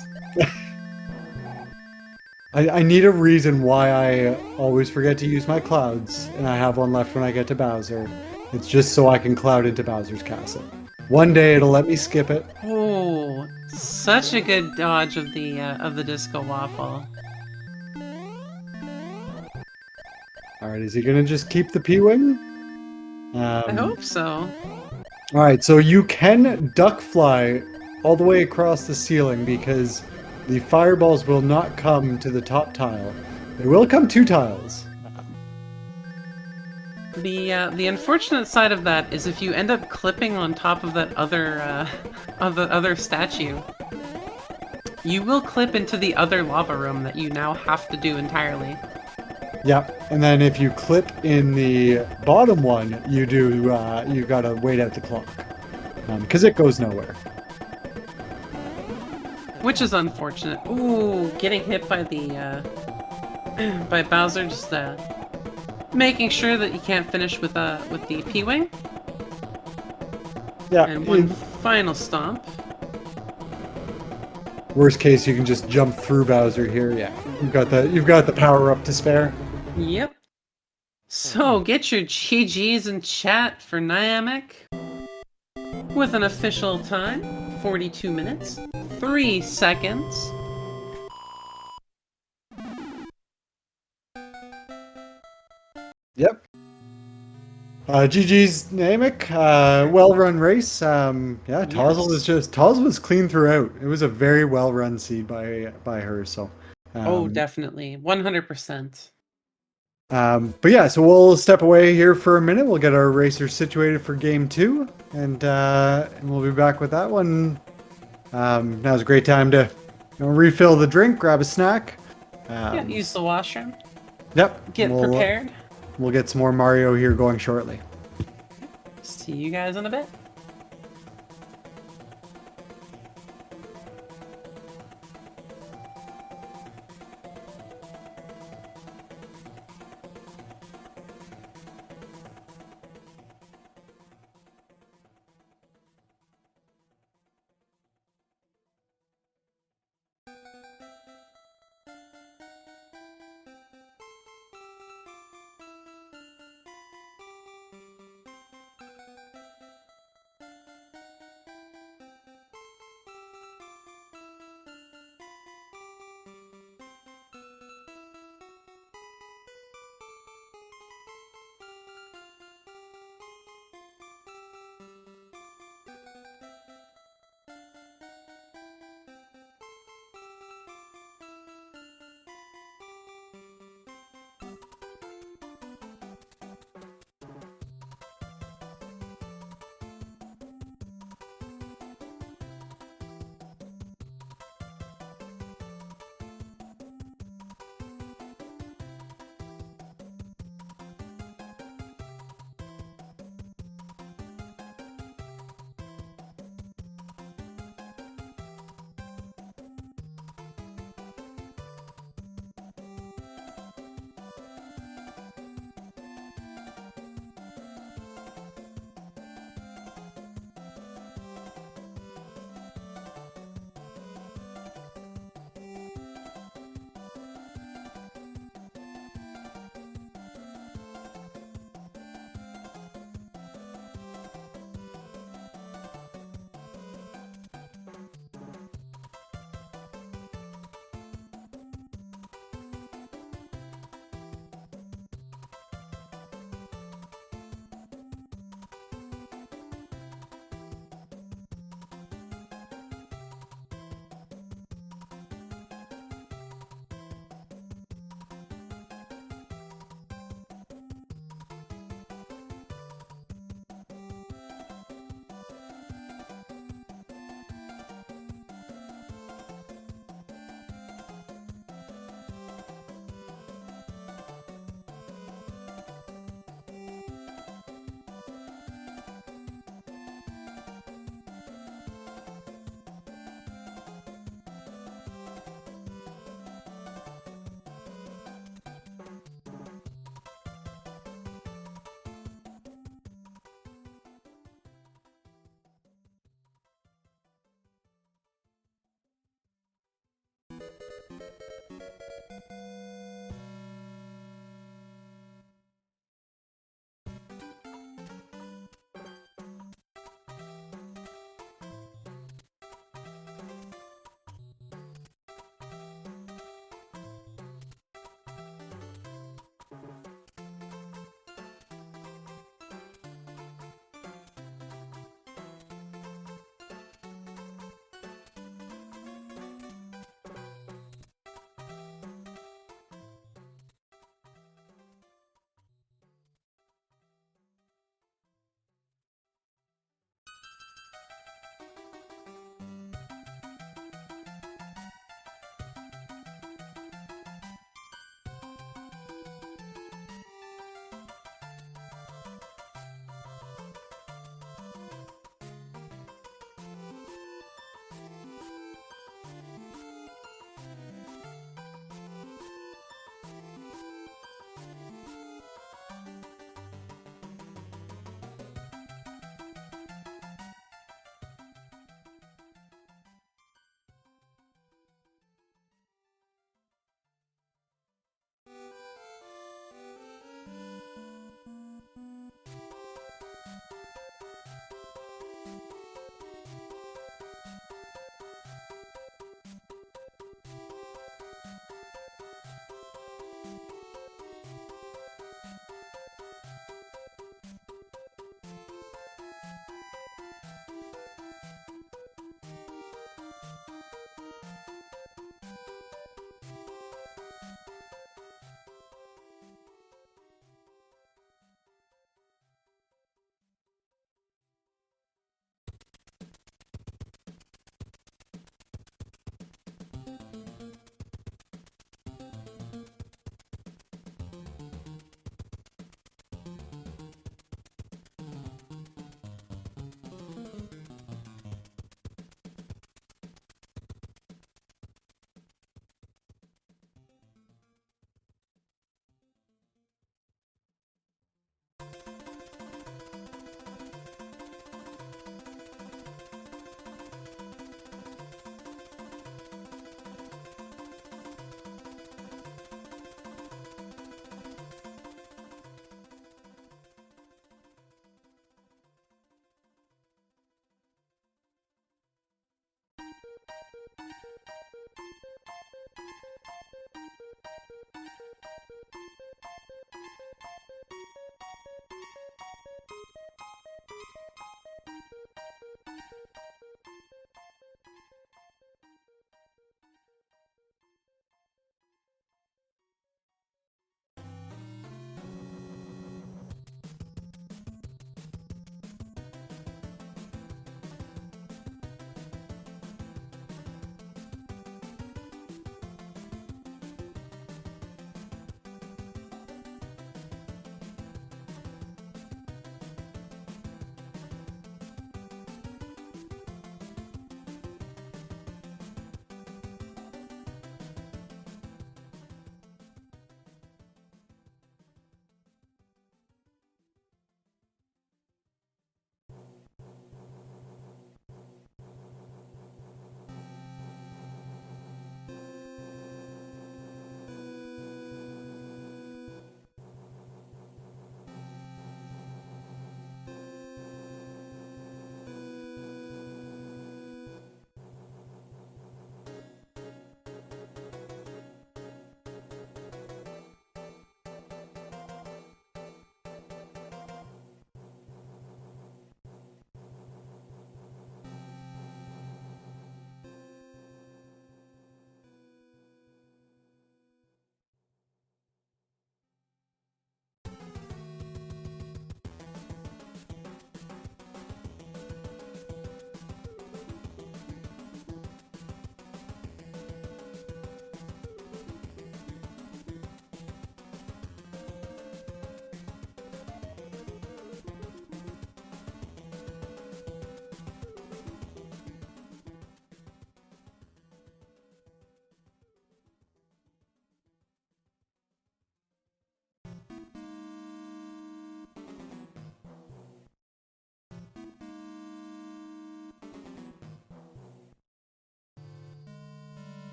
I need a reason why I always forget to use my clouds, and I have one left when I get to Bowser. It's just so I can cloud into Bowser's castle. One day it'll let me skip it.
Oh, such a good dodge of the disco waffle.
Alright, is he gonna just keep the P-Wing?
I hope so.
Alright, so you can duck fly all the way across the ceiling because the fireballs will not come to the top tile. They will come 2 tiles.
The unfortunate side of that is if you end up clipping on top of that other statue, you will clip into the other lava room that you now have to do entirely.
Yep, and then if you clip in the bottom one, you gotta wait out the clock. Because it goes nowhere.
Which is unfortunate. Ooh, getting hit by the by Bowser, just making sure that you can't finish with the P-Wing.
Yeah,
And one final stomp.
worst case, you can just jump through Bowser here. Yeah, you've got the power up to spare.
Yep. So get your GGs in chat for niamek with an official time, 42 minutes, 3 seconds.
Yep. GG's niamek. Well-run race. Yeah, t0zzle was clean throughout. It was a very well-run seed by her. So.
Oh, definitely, 100%.
But yeah, so we'll step away here for a minute. We'll get our racers situated for game 2, and we'll be back with that one. Now's a great time to refill the drink, grab a snack.
Yeah, use the washroom.
Yep.
Get prepared.
We'll get some more Mario here going shortly.
See you guys in a bit.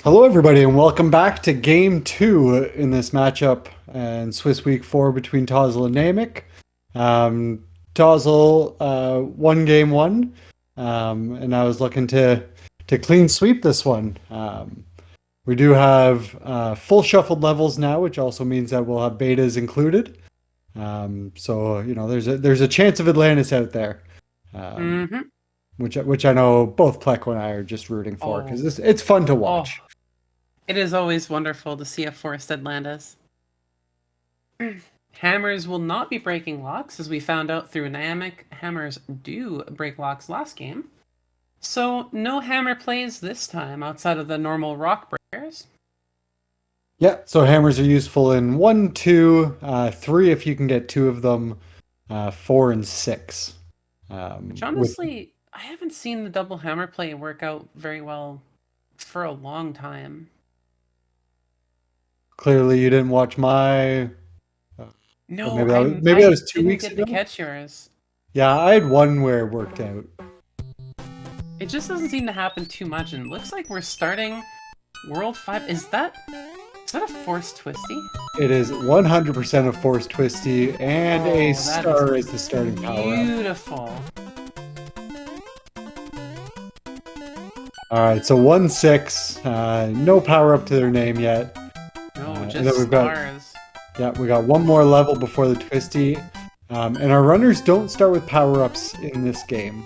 Hello, everybody, and welcome back to Game 2 in this matchup and Swiss Week 4 between t0zzle and niamek. t0zzle won Game 1, and I was looking to clean sweep this one. We do have full shuffled levels now, which also means that we'll have betas included. So, you know, there's a chance of Atlantis out there. Which I know both Pleco and I are just rooting for, because it's fun to watch.
It is always wonderful to see a forced Atlantis. Hammers will not be breaking locks, as we found out through niamek. Hammers do break locks last game. So no hammer plays this time outside of the normal rock breakers.
Yeah, so hammers are useful in 1, 2, 3 if you can get 2 of them, 4 and 6.
Which honestly, I haven't seen the double hammer play work out very well for a long time.
Clearly, you didn't watch my.
No,
maybe that was 2 weeks
ago. I didn't get to catch yours.
Yeah, I had one where it worked out.
It just doesn't seem to happen too much, and it looks like we're starting World 5. Is that a forced twisty?
It is 100% a forced twisty, and a star is the starting power.
Beautiful.
Alright, so 1-6. No power up to their name yet.
No, just stars.
We got one more level before the twisty. And our runners don't start with power-ups in this game.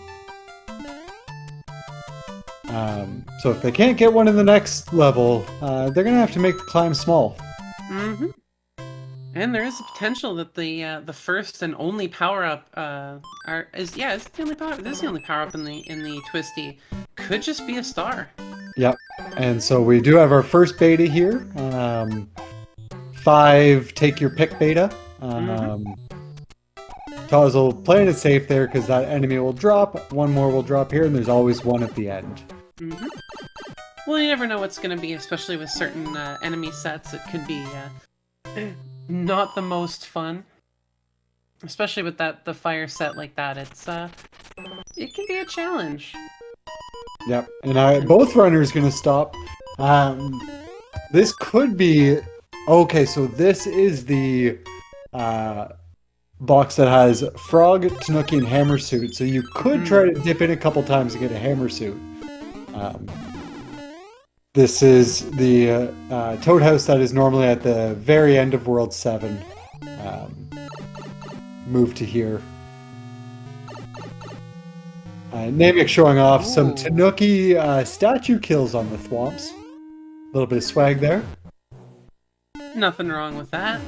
So if they can't get one in the next level, they're going to have to make the climb small.
And there is a potential that the first and only power-up this is the only power-up in the twisty. Could just be a star.
Yep. And so we do have our first beta here. 5 take your pick beta. t0zzle playing it safe there because that enemy will drop. One more will drop here, and there's always one at the end.
Well, you never know what's going to be, especially with certain enemy sets. It could be not the most fun, especially with the fire set like that. It can be a challenge.
Yep, and both runners going to stop. This could be okay. So this is the box that has frog, tanuki, and hammer suit. So you could try to dip in a couple times to get a hammer suit. This is the toad house that is normally at the very end of World 7. Move to here. niamek showing off some tanuki statue kills on the thwomps. A little bit of swag there.
Nothing wrong with that.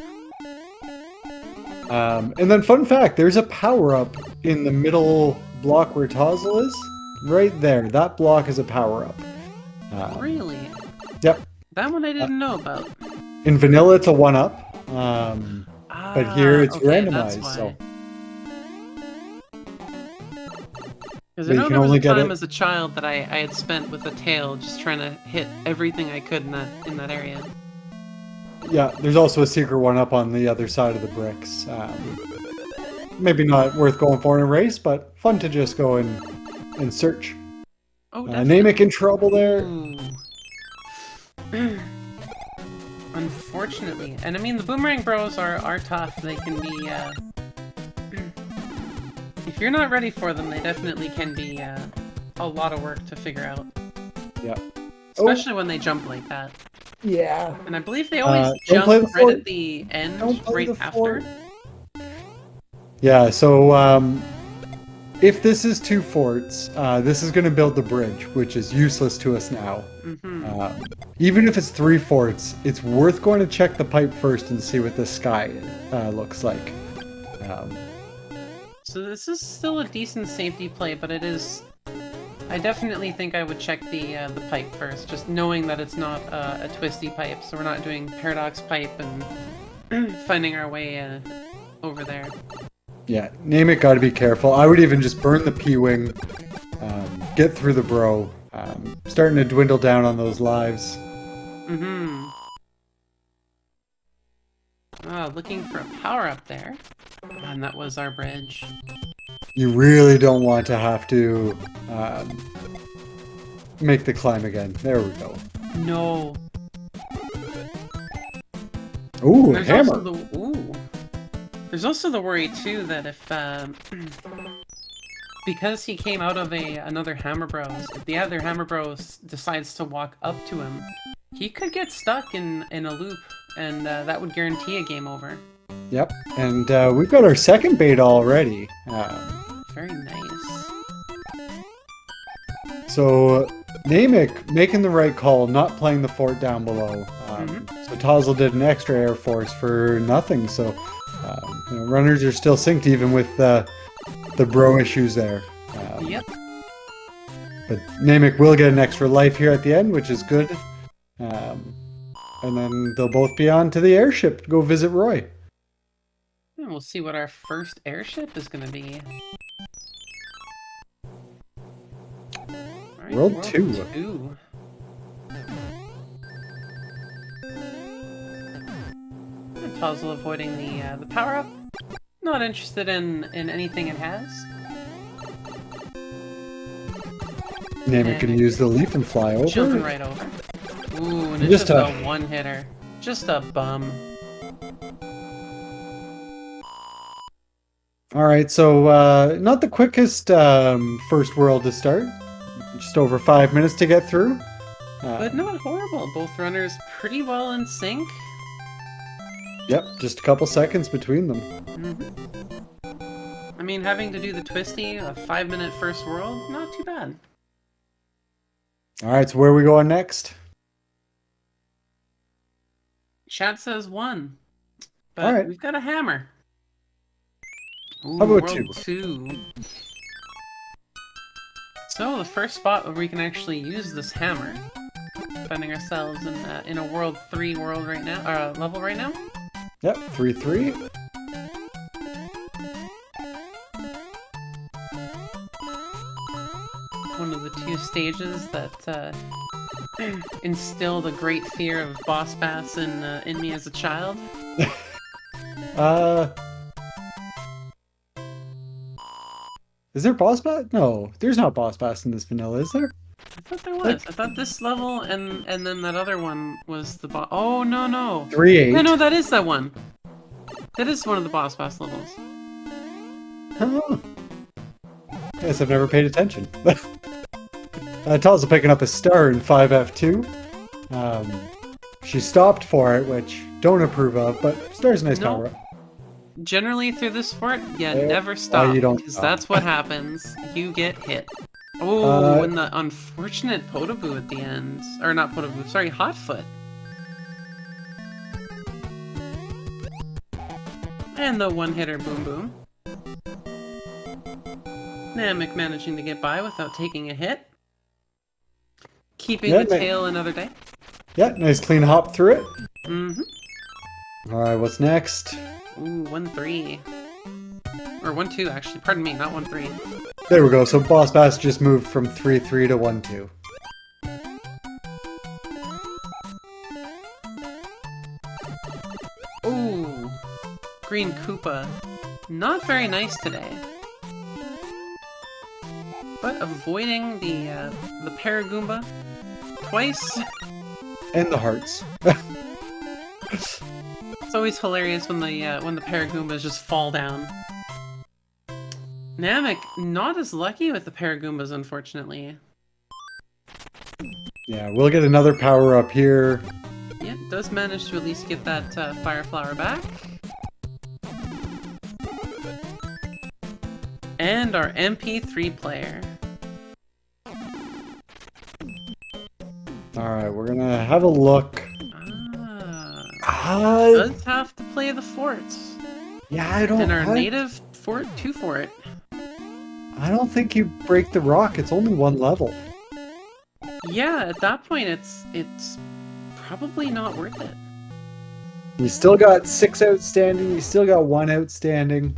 And then fun fact, there's a power-up in the middle block where t0zzle is. Right there. That block is a power-up.
Really?
Yep.
That one I didn't know about.
In vanilla, it's a 1-up. But here it's randomized. So.
Because I know there was a time as a child that I had spent with a tail just trying to hit everything I could in that area.
Yeah, there's also a secret 1-up on the other side of the bricks. Maybe not worth going for in a race, but fun to just go and search. niamek in trouble there.
Unfortunately. And I mean, the boomerang bros are tough. They can be, if you're not ready for them, they definitely can be a lot of work to figure out.
Yeah.
Especially when they jump like that.
Yeah.
And I believe they always jump right at the end, right after. Yeah,
so if this is 2 forts, this is going to build the bridge, which is useless to us now. Even if it's 3 forts, it's worth going to check the pipe first and see what the sky looks like.
So this is still a decent safety play, but it is... I definitely think I would check the pipe first, just knowing that it's not a twisty pipe, so we're not doing paradox pipe and finding our way over there.
Yeah, niamek got to be careful. I would even just burn the P-wing, get through the bro. Starting to dwindle down on those lives.
Looking for a power-up there. And that was our bridge.
You really don't want to have to make the climb again. There we go.
No.
Ooh,
There's
hammer.
also the There's also the worry too that if because he came out of another Hammer Bros, if the other Hammer Bros decides to walk up to him, he could get stuck in a loop, and that would guarantee a game over.
Yep, and we've got our second beta already.
Very nice.
So, niamek making the right call, not playing the fort down below. So t0zzle did an extra Air Force for nothing, so runners are still synced even with the bro issues there.
Yep.
But niamek will get an extra life here at the end, which is good. And then they'll both be on to the airship to go visit Roy.
And we'll see what our first airship is going to be. Right,
World 2.
t0zzle avoiding the power-up. Not interested in anything it has.
niamek can use the leaf and fly over.
Jumping right over. Ooh, and it's just a one-hitter. Just a bum.
Alright, so not the quickest first world to start. Just over 5 minutes to get through.
But not horrible. Both runners pretty well in sync.
Yep, just a couple seconds between them.
I mean, having to do the twisty, a 5-minute first world, not too bad.
Alright, so where are we going next?
Chat says 1. But
Alright.
we've got a hammer. Ooh,
How about
world 2? So, the first spot where we can actually use this hammer. Finding ourselves in a World 3 world right now, level right now.
Yep, 3-3.
One of the 2 stages that instilled a great fear of boss bass in me as a child.
Is there boss bass? No, there's not boss bass in this vanilla, is there?
I thought there was. I thought this level and then that other one was the boss. Oh, no.
3-8.
No, that is that one. That is one of the boss bass levels.
Huh. Guess I've never paid attention. t0zzle picking up a star in 5F2. She stopped for it, which don't approve of, but star's a nice power up.
Generally through this fort, you never stop,
you don't
because
stop.
that's what happens. You get hit. Oh, and the unfortunate Podoboo at the end. Or not Podoboo, sorry, Hotfoot. And the one-hitter Boom Boom. niamek managing to get by without taking a hit. Keeping the tail another day.
Yeah, nice clean hop through it. Alright, what's next?
Ooh, 1-3. Or 1-2, actually. Pardon me, not 1-3.
There we go, so boss bass just moved from 3-3 to 1-2.
Ooh, Green Koopa. Not very nice today. But avoiding the Paragoomba twice.
And the hearts.
It's always hilarious when the Paragoombas just fall down. niamek not as lucky with the Paragoombas, unfortunately.
Yeah, we'll get another power up here.
Yeah, does manage to at least get that Fire Flower back. And our MP3 player.
Alright, we're gonna have a look.
Does have to play the forts.
Yeah, I don't...
And our native fort 2 fort.
I don't think you break the rock, it's only one level.
Yeah, at that point it's probably not worth it.
You still got 6 outstanding, you still got 1 outstanding.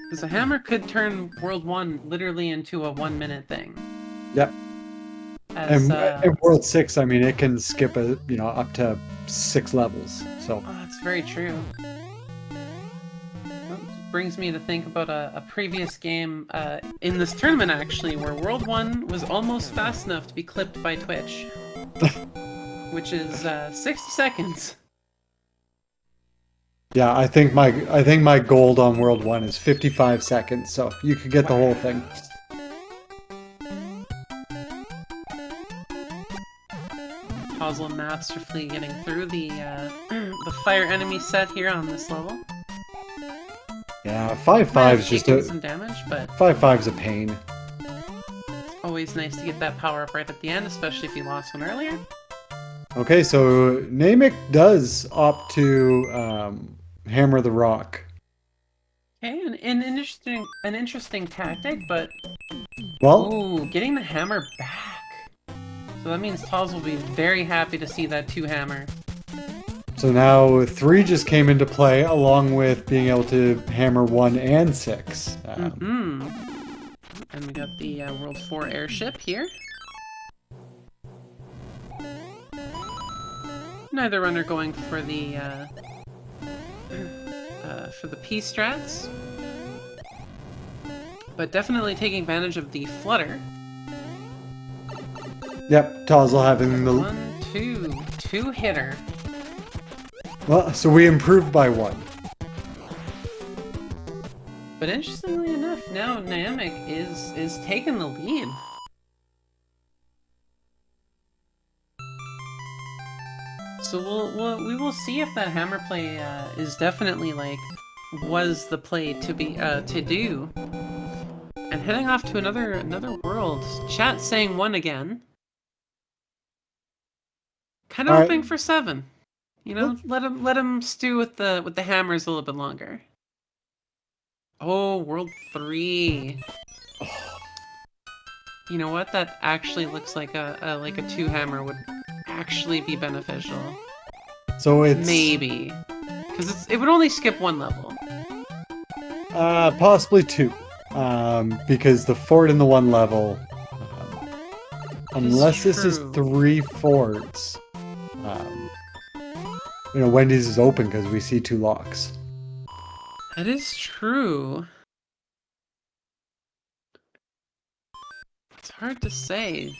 Because a hammer could turn World 1 literally into a 1-minute thing.
Yep.
As,
and World 6, I mean, it can skip up to 6 levels. So.
Oh, that's very true. That brings me to think about a previous game in this tournament, actually, where World 1 was almost fast enough to be clipped by Twitch. which is 60 seconds.
Yeah, I think my gold on World 1 is 55 seconds, so you could get the whole thing.
t0zzle masterfully getting through the the fire enemy set here on this level.
Yeah, 5-5 is just
some damage, but
5-5's a pain.
it's always nice to get that power up right at the end, especially if you lost one earlier.
Okay, so Namek does opt to hammer the rock.
Okay, an interesting tactic, but
Well,
ooh, getting the hammer back. So that means t0zzle will be very happy to see that 2 hammer.
so now 3 just came into play, along with being able to hammer 1 and 6.
And we got the World 4 airship here. Neither runner going for the P strats, but definitely taking advantage of the flutter.
Yep, t0zzle having the...
1, 2 hitter.
Well, so we improved by 1.
But interestingly enough, now niamek is taking the lead. So we will see if that hammer play is definitely was the play to be to do. And heading off to another world. Chat saying 1 again. Kind of hoping for 7. You know, let him stew with the hammers a little bit longer. Oh, World 3.
Oh.
You know what? That actually looks like a 2 hammer would actually be beneficial.
So it's...
Maybe. Because it would only skip 1 level.
Possibly 2. Because the fort in the 1 level... unless this is 3 forts... you know, Wendy's is open because we see 2 locks.
That is true. It's hard to say.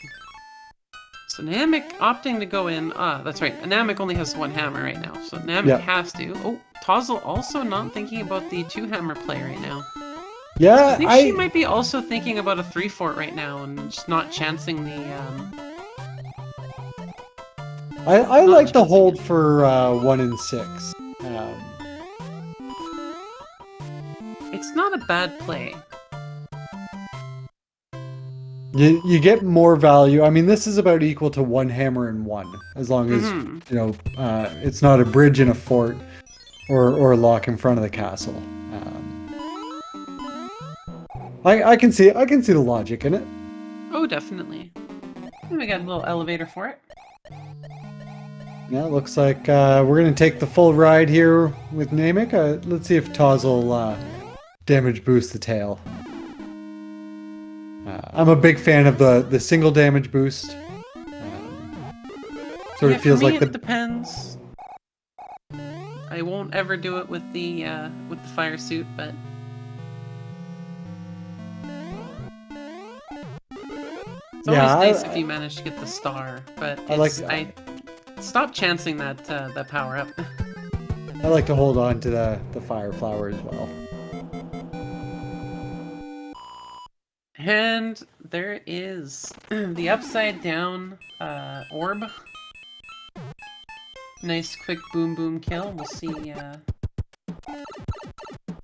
So niamek opting to go in. That's right. niamek only has 1 hammer right now, so niamek has to. Oh, t0zzle also not thinking about the 2 hammer play right now.
Yeah,
I think she might be also thinking about a 3 fort right now and just not chancing the.
I like the hold for 1 and 6.
It's not a bad play.
You get more value. I mean, this is about equal to 1 hammer and 1, as long as you know it's not a bridge in a fort or a lock in front of the castle. I can see the logic in it.
Oh, definitely. And we got a little elevator for it.
Yeah, looks like we're gonna take the full ride here with niamek. Let's see if t0zzle damage boosts the tail. I'm a big fan of the single damage boost. Sort of feels
for me,
like the...
It depends. I won't ever do it with the fire suit, but it's always nice if you manage to get the star. But I stop chancing that power up.
I like to hold on to the fire flower as well.
And there is the upside down orb. Nice quick boom boom kill. We'll see.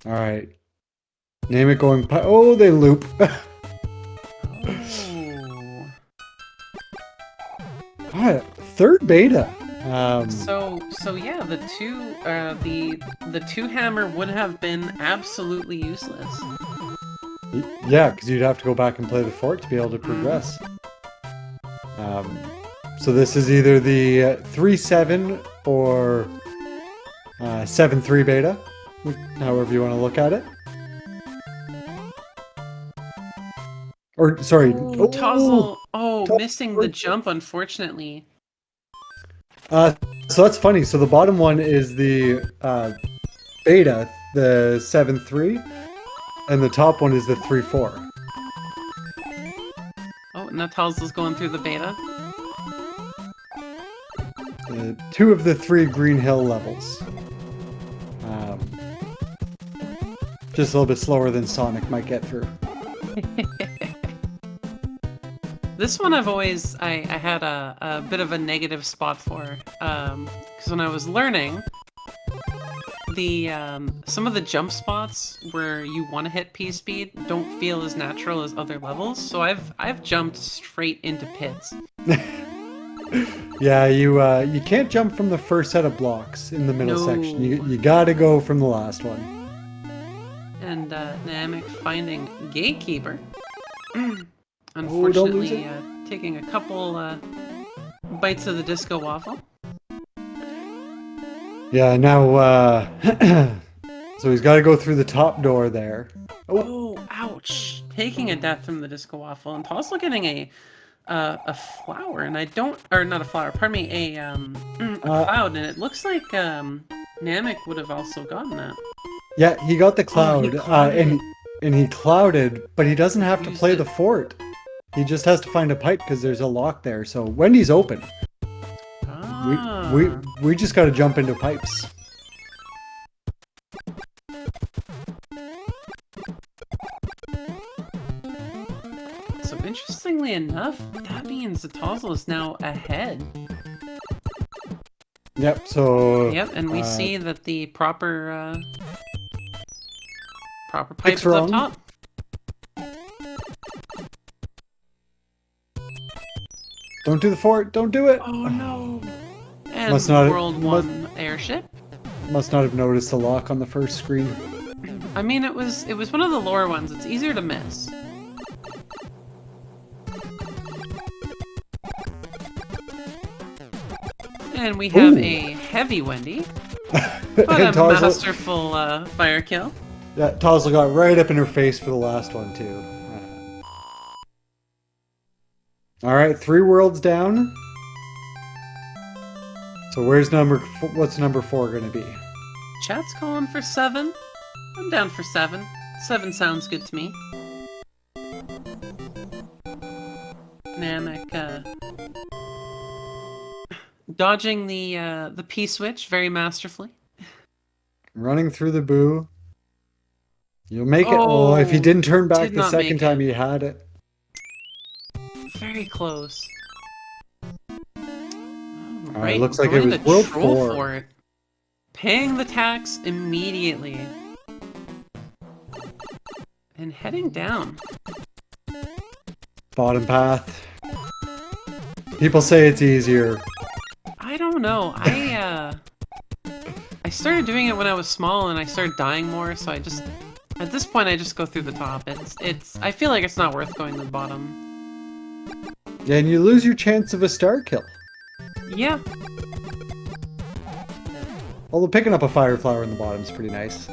Alright. niamek going... Oh, they loop. Alright, 3rd beta.
So yeah, the 2 hammer would have been absolutely useless.
Yeah, because you'd have to go back and play the fort to be able to progress. So this is either the 3-7 or 7-3 beta, however you want to look at it. Or, sorry.
t0zzle, missing the jump, unfortunately.
So that's funny. So the bottom one is the beta, the 7-3. And the top one is the 3-4.
Oh, now t0zzle's going through the beta.
two of the three Green Hill levels. Just a little bit slower than Sonic might get through.
This one I had a bit of a negative spot for, because when I was learning, some of the jump spots where you want to hit P speed don't feel as natural as other levels, so I've jumped straight into pits.
Yeah, you can't jump from the first set of blocks in the middle section. You gotta go from the last one.
And niamek finding Gatekeeper. Unfortunately, taking a couple bites of the disco waffle.
Yeah, now, so he's got to go through the top door there.
Oh, ouch! Taking a death from the disco waffle, and also getting a flower, and or not a flower, pardon me, a cloud, and it looks like niamek would have also gotten that.
Yeah, he got the cloud, and he clouded, but he doesn't have to play the fort. He just has to find a pipe because there's a lock there. So Wendy's open. We just got to jump into pipes.
So interestingly enough, that means the t0zzle is now ahead.
Yep. So.
Yep, and we see that the proper pipe is up top.
Don't do the fort. Don't do it.
Oh no. And
Must not,
World 1 airship.
Must not have noticed the lock on the first screen.
I mean, it was one of the lower ones. It's easier to miss. And we have a heavy Wendy, but a masterful fire kill.
Yeah, t0zzle got right up in her face for the last one too. All right, 3 worlds down. So what's number 4 going to be?
Chat's calling for 7. I'm down for 7. 7 sounds good to me. niamek dodging the P switch very masterfully.
Running through the boo. You'll make it. Oh, if he didn't turn back the second time, he had it.
Very close.
Alright, looks like it was World 4.
For it. Paying the tax immediately. And heading down.
Bottom path. People say it's easier.
I don't know. I started doing it when I was small and I started dying more, so at this point I just go through the top. I feel like it's not worth going to the bottom.
Yeah, and you lose your chance of a star kill.
Yeah.
Although picking up a fire flower in the bottom is pretty nice.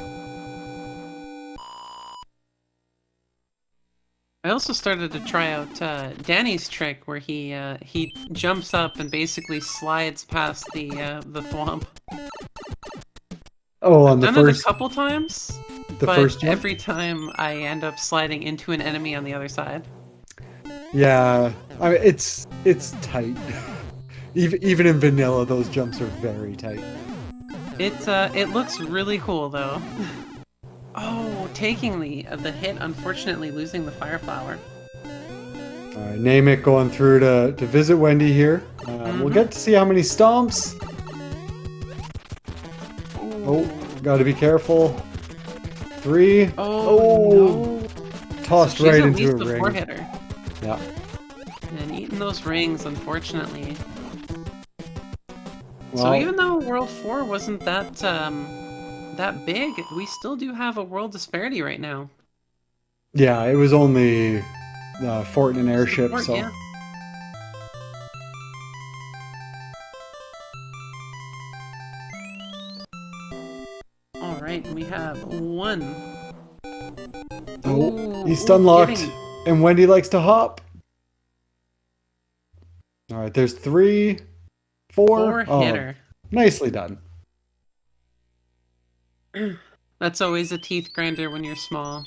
I also started to try out Danny's trick where he jumps up and basically slides past the thwomp.
Oh, on the
I've
first.
done it a couple times,
but
every time I end up sliding into an enemy on the other side.
Yeah, I mean, it's tight. Even in vanilla, those jumps are very tight.
It looks really cool though. Oh, taking the hit, unfortunately losing the fire flower.
Alright, niamek going through to visit Wendy here. We'll get to see how many stomps. Oh, gotta be careful. 3.
Oh, no.
Tossed right into a ring.
Hitter.
Yeah.
And eating those rings, unfortunately.
Well,
so even though World 4 wasn't that big, we still do have a world disparity right now.
Yeah, it was only fort and an airship, so.
Yeah. Alright, we have 1.
Oh, he's stun locked, and Wendy likes to hop. Alright, there's 3, 4.
Hitter.
Nicely done.
That's always a teeth grinder when you're small.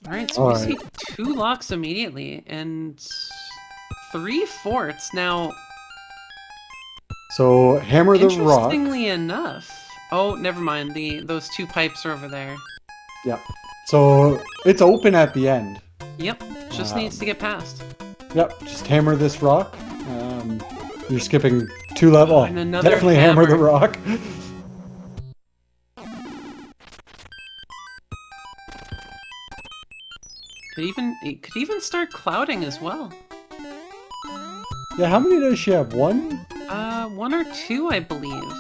Alright, so we see 2 locks immediately, and 3 forts. Now,
So hammer the rock.
Interestingly enough. Oh, never mind. Those two pipes are over there.
Yep. So it's open at the end.
Yep. Just needs to get past.
Yep. Just hammer this rock. You're skipping 2 levels.
And another
Definitely hammer the rock.
It could even start clouding as well.
Yeah, how many does she have? 1?
1 or 2, I believe.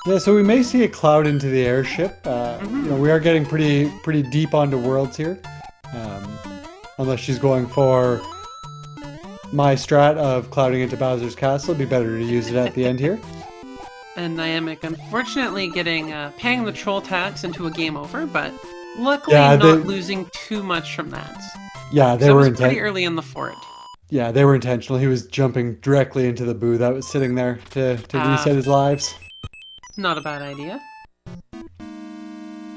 Yeah, so we may see a cloud into the airship. You know, we are getting pretty deep onto worlds here. Unless she's going for my strat of clouding into Bowser's Castle, it'd be better to use it at the end here.
And niamek, unfortunately, paying the troll tax into a game over, but luckily not losing too much from that.
Yeah, they were
pretty early in the fort.
Yeah, they were intentional. He was jumping directly into the boo that was sitting there to reset his lives.
Not a bad idea.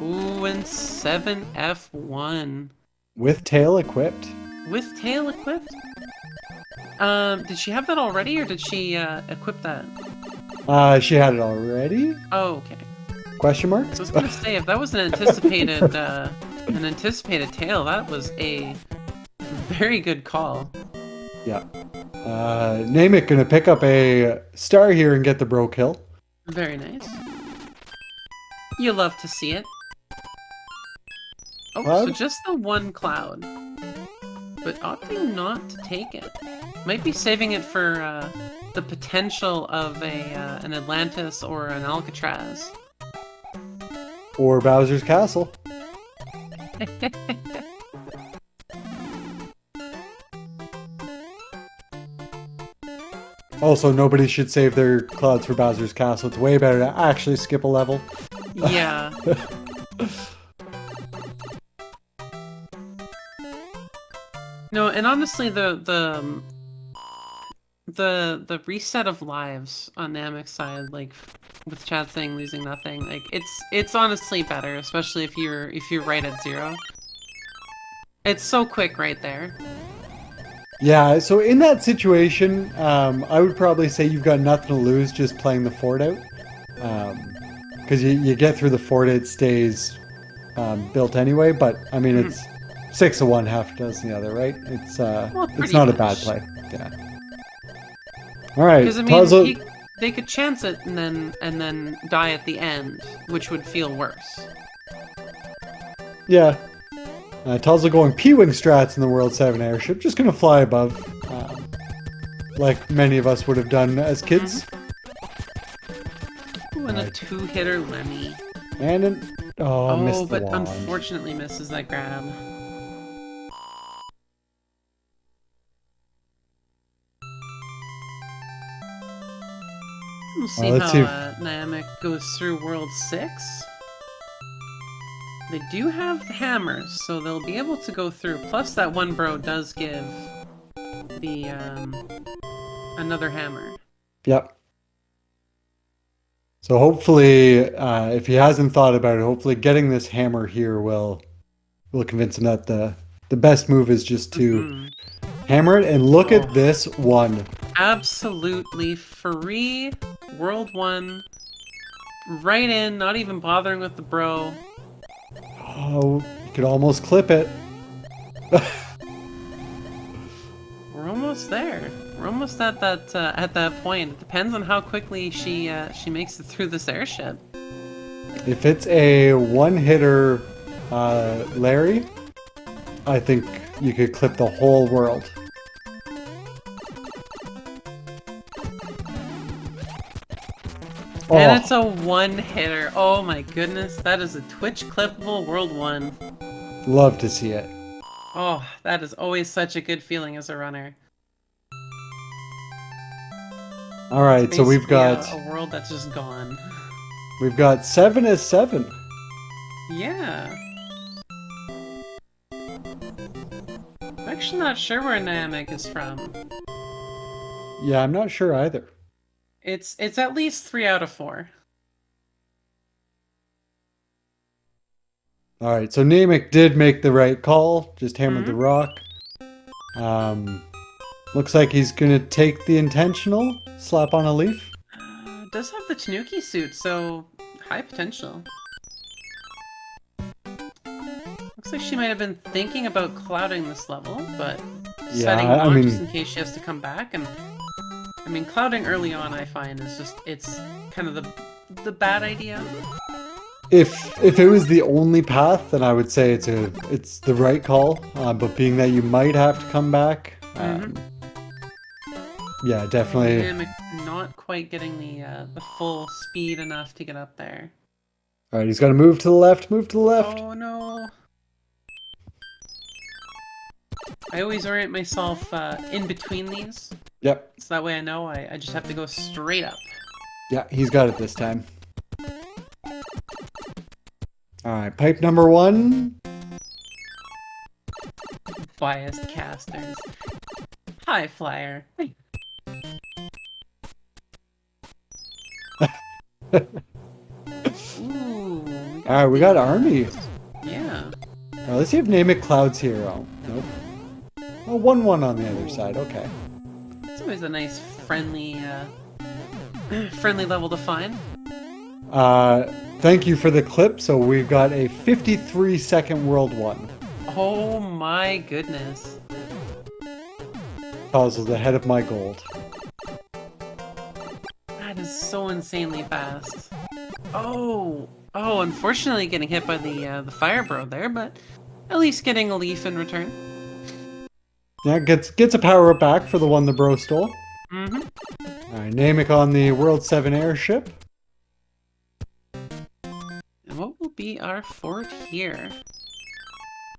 Ooh, and 7F1.
With tail equipped.
With tail equipped? Did she have that already, or did she equip that?
She had it already?
Oh, okay.
Question mark?
I was gonna say, if that was an anticipated tail, that was a very good call.
Yeah. Namek gonna pick up a star here and get the bro kill.
Very nice. You love to see it. Oh,
cloud?
So just the 1 cloud. But opting not to take it. Might be saving it for the potential of an Atlantis or an Alcatraz.
Or Bowser's Castle. Also, nobody should save their clouds for Bowser's Castle. It's way better to actually skip a level.
Yeah. No, and honestly, the reset of lives on Namek's side, like with Chad saying losing nothing, like it's honestly better, especially if you're right at 0. It's so quick right there.
Yeah, so in that situation, I would probably say you've got nothing to lose just playing the fort out. Because you get through the fort, it stays built anyway, but I mean, it's 6 of one, half a dozen the other, right? It's not a bad play. Yeah. All right.
Because I mean, they could chance it and then die at the end, which would feel worse.
Yeah. t0zzle going P-Wing strats in the World 7 airship, just gonna fly above, like many of us would have done as kids.
Ooh, and a 2-hitter Lemmy.
And missed the
but
wand.
unfortunately misses that grab. We'll see how niamek goes through World 6. They do have hammers, so they'll be able to go through. Plus, that 1 bro does give the another hammer.
Yep. So hopefully, if he hasn't thought about it, hopefully getting this hammer here will convince him that the best move is just to hammer it. And look at this one.
Absolutely free. World 1. Right in, not even bothering with the bro.
Oh, you could almost clip it.
We're almost there. We're almost at that point. It depends on how quickly she makes it through this airship.
If it's a 1-hitter Larry, I think you could clip the whole world.
And it's a 1-hitter. Oh my goodness, that is a Twitch clippable World 1.
Love to see it.
Oh, that is always such a good feeling as a runner.
All right, so we've got
a world that's just gone.
We've got 7 as 7.
Yeah. I'm actually not sure where niamek is from.
Yeah, I'm not sure either.
It's at least 3 out of 4.
All right, so niamek did make the right call. Just hammered the rock. Looks like he's gonna take the intentional slap on a leaf.
does have the Tanuki suit, so high potential. Looks like she might have been thinking about clouding this level, but deciding
Yeah,
not
I mean,
just in case she has to come back. And I mean, clouding early on, I find is just it's kind of the bad idea.
if it was the only path, then I would say it's the right call. But being that you might have to come back, yeah, definitely.
Niamek not quite getting the full speed enough to get up there.
All right, he's got to move to the left. Move to the left.
Oh no! I always orient myself in between these,
Yep.
so that way I know I just have to go straight up.
Yeah, he's got it this time. All right, pipe number 1.
Biased casters. High flyer. Ooh.
All right, we got army.
Yeah.
All right, let's see if Namek Cloud's here. Oh, nope. Oh, 1-1 on the other side. Okay.
It's always a nice, friendly, friendly level to find.
Thank you for the clip. So we've got a 53-second World 1.
Oh my goodness.
T0zzle's ahead of my gold.
That is so insanely fast. Oh, unfortunately getting hit by the fire bro there, but at least getting a leaf in return.
Yeah, gets a power up back for the one the bro stole.
Mm-hmm.
All right, Namek on the World 7 airship.
And what will be our fort here?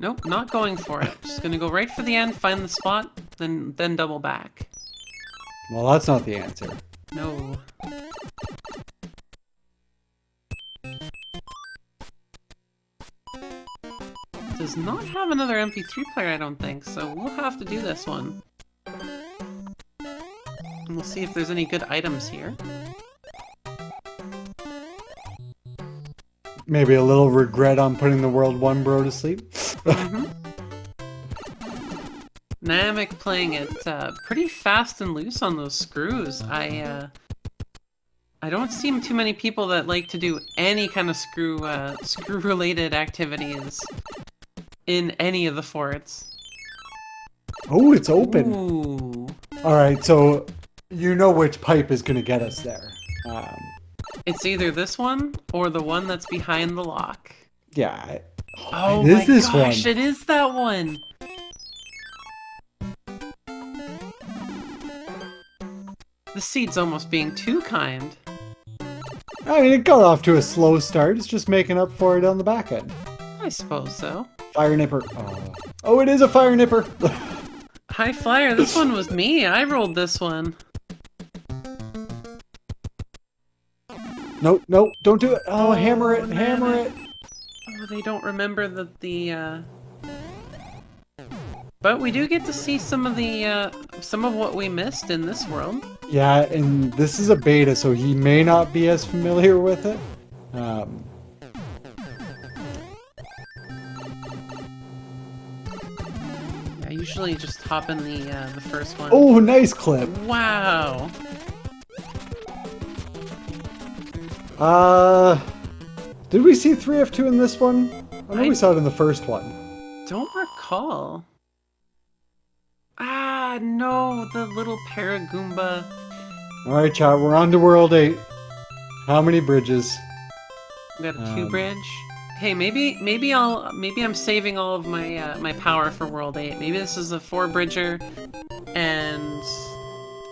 Nope, not going for it. Just gonna go right for the end, find the spot, then double back.
Well, that's not the answer.
No. Does not have another MP3 player, I don't think, so we'll have to do this one. And we'll see if there's any good items here.
Maybe a little regret on putting the World 1 bro to sleep.
Mm-hmm. Niamek playing it pretty fast and loose on those screws. I don't see too many people that like to do any kind of screw-related activities in any of the forts.
Oh, it's open.
Ooh.
All right, so you know which pipe is going to get us there.
It's either this one or the one that's behind the lock.
Yeah.
Oh
it is
my
this
gosh,
one.
it is that one! The seed's almost being too kind.
I mean, it got off to a slow start. It's just making up for it on the back end.
I suppose so.
Fire nipper. Oh, it is a fire nipper.
High flyer, this one was me. I rolled this one.
Nope, nope, don't do it. Oh, hammer it, hammer it.
Oh, they don't remember the But we do get to see some of what we missed in this world.
Yeah, and this is a beta, so he may not be as familiar with it.
I usually just hop in the first one.
Oh, nice clip.
Wow.
Did we see 3F2 in this one? I know we saw it in the first one.
Don't recall. Ah, no, the little Paragoomba.
Alright, chat, we're on to World 8. How many bridges?
We got a 2 bridge. Hey, maybe I'm saving all of my my power for World 8. Maybe this is a 4 bridger, and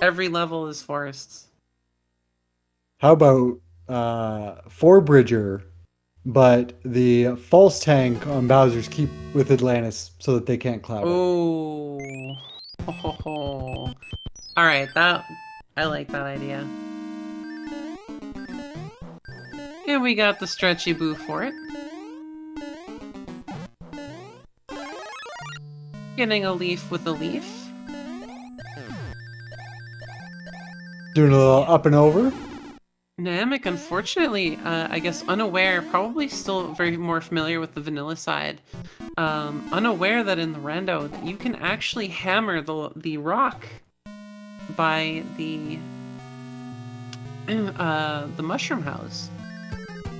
every level is forests.
How about 4 bridger, but the false tank on Bowser's Keep with Atlantis so that they can't cloud it.
Oh. Ho, ho, ho. Alright, I like that idea. And we got the stretchy boo for it. Getting a leaf with a leaf.
Doing a little up and over.
Niamek, unfortunately, I guess unaware, probably still very more familiar with the vanilla side. Unaware that in the rando that you can actually hammer the rock by the The Mushroom House.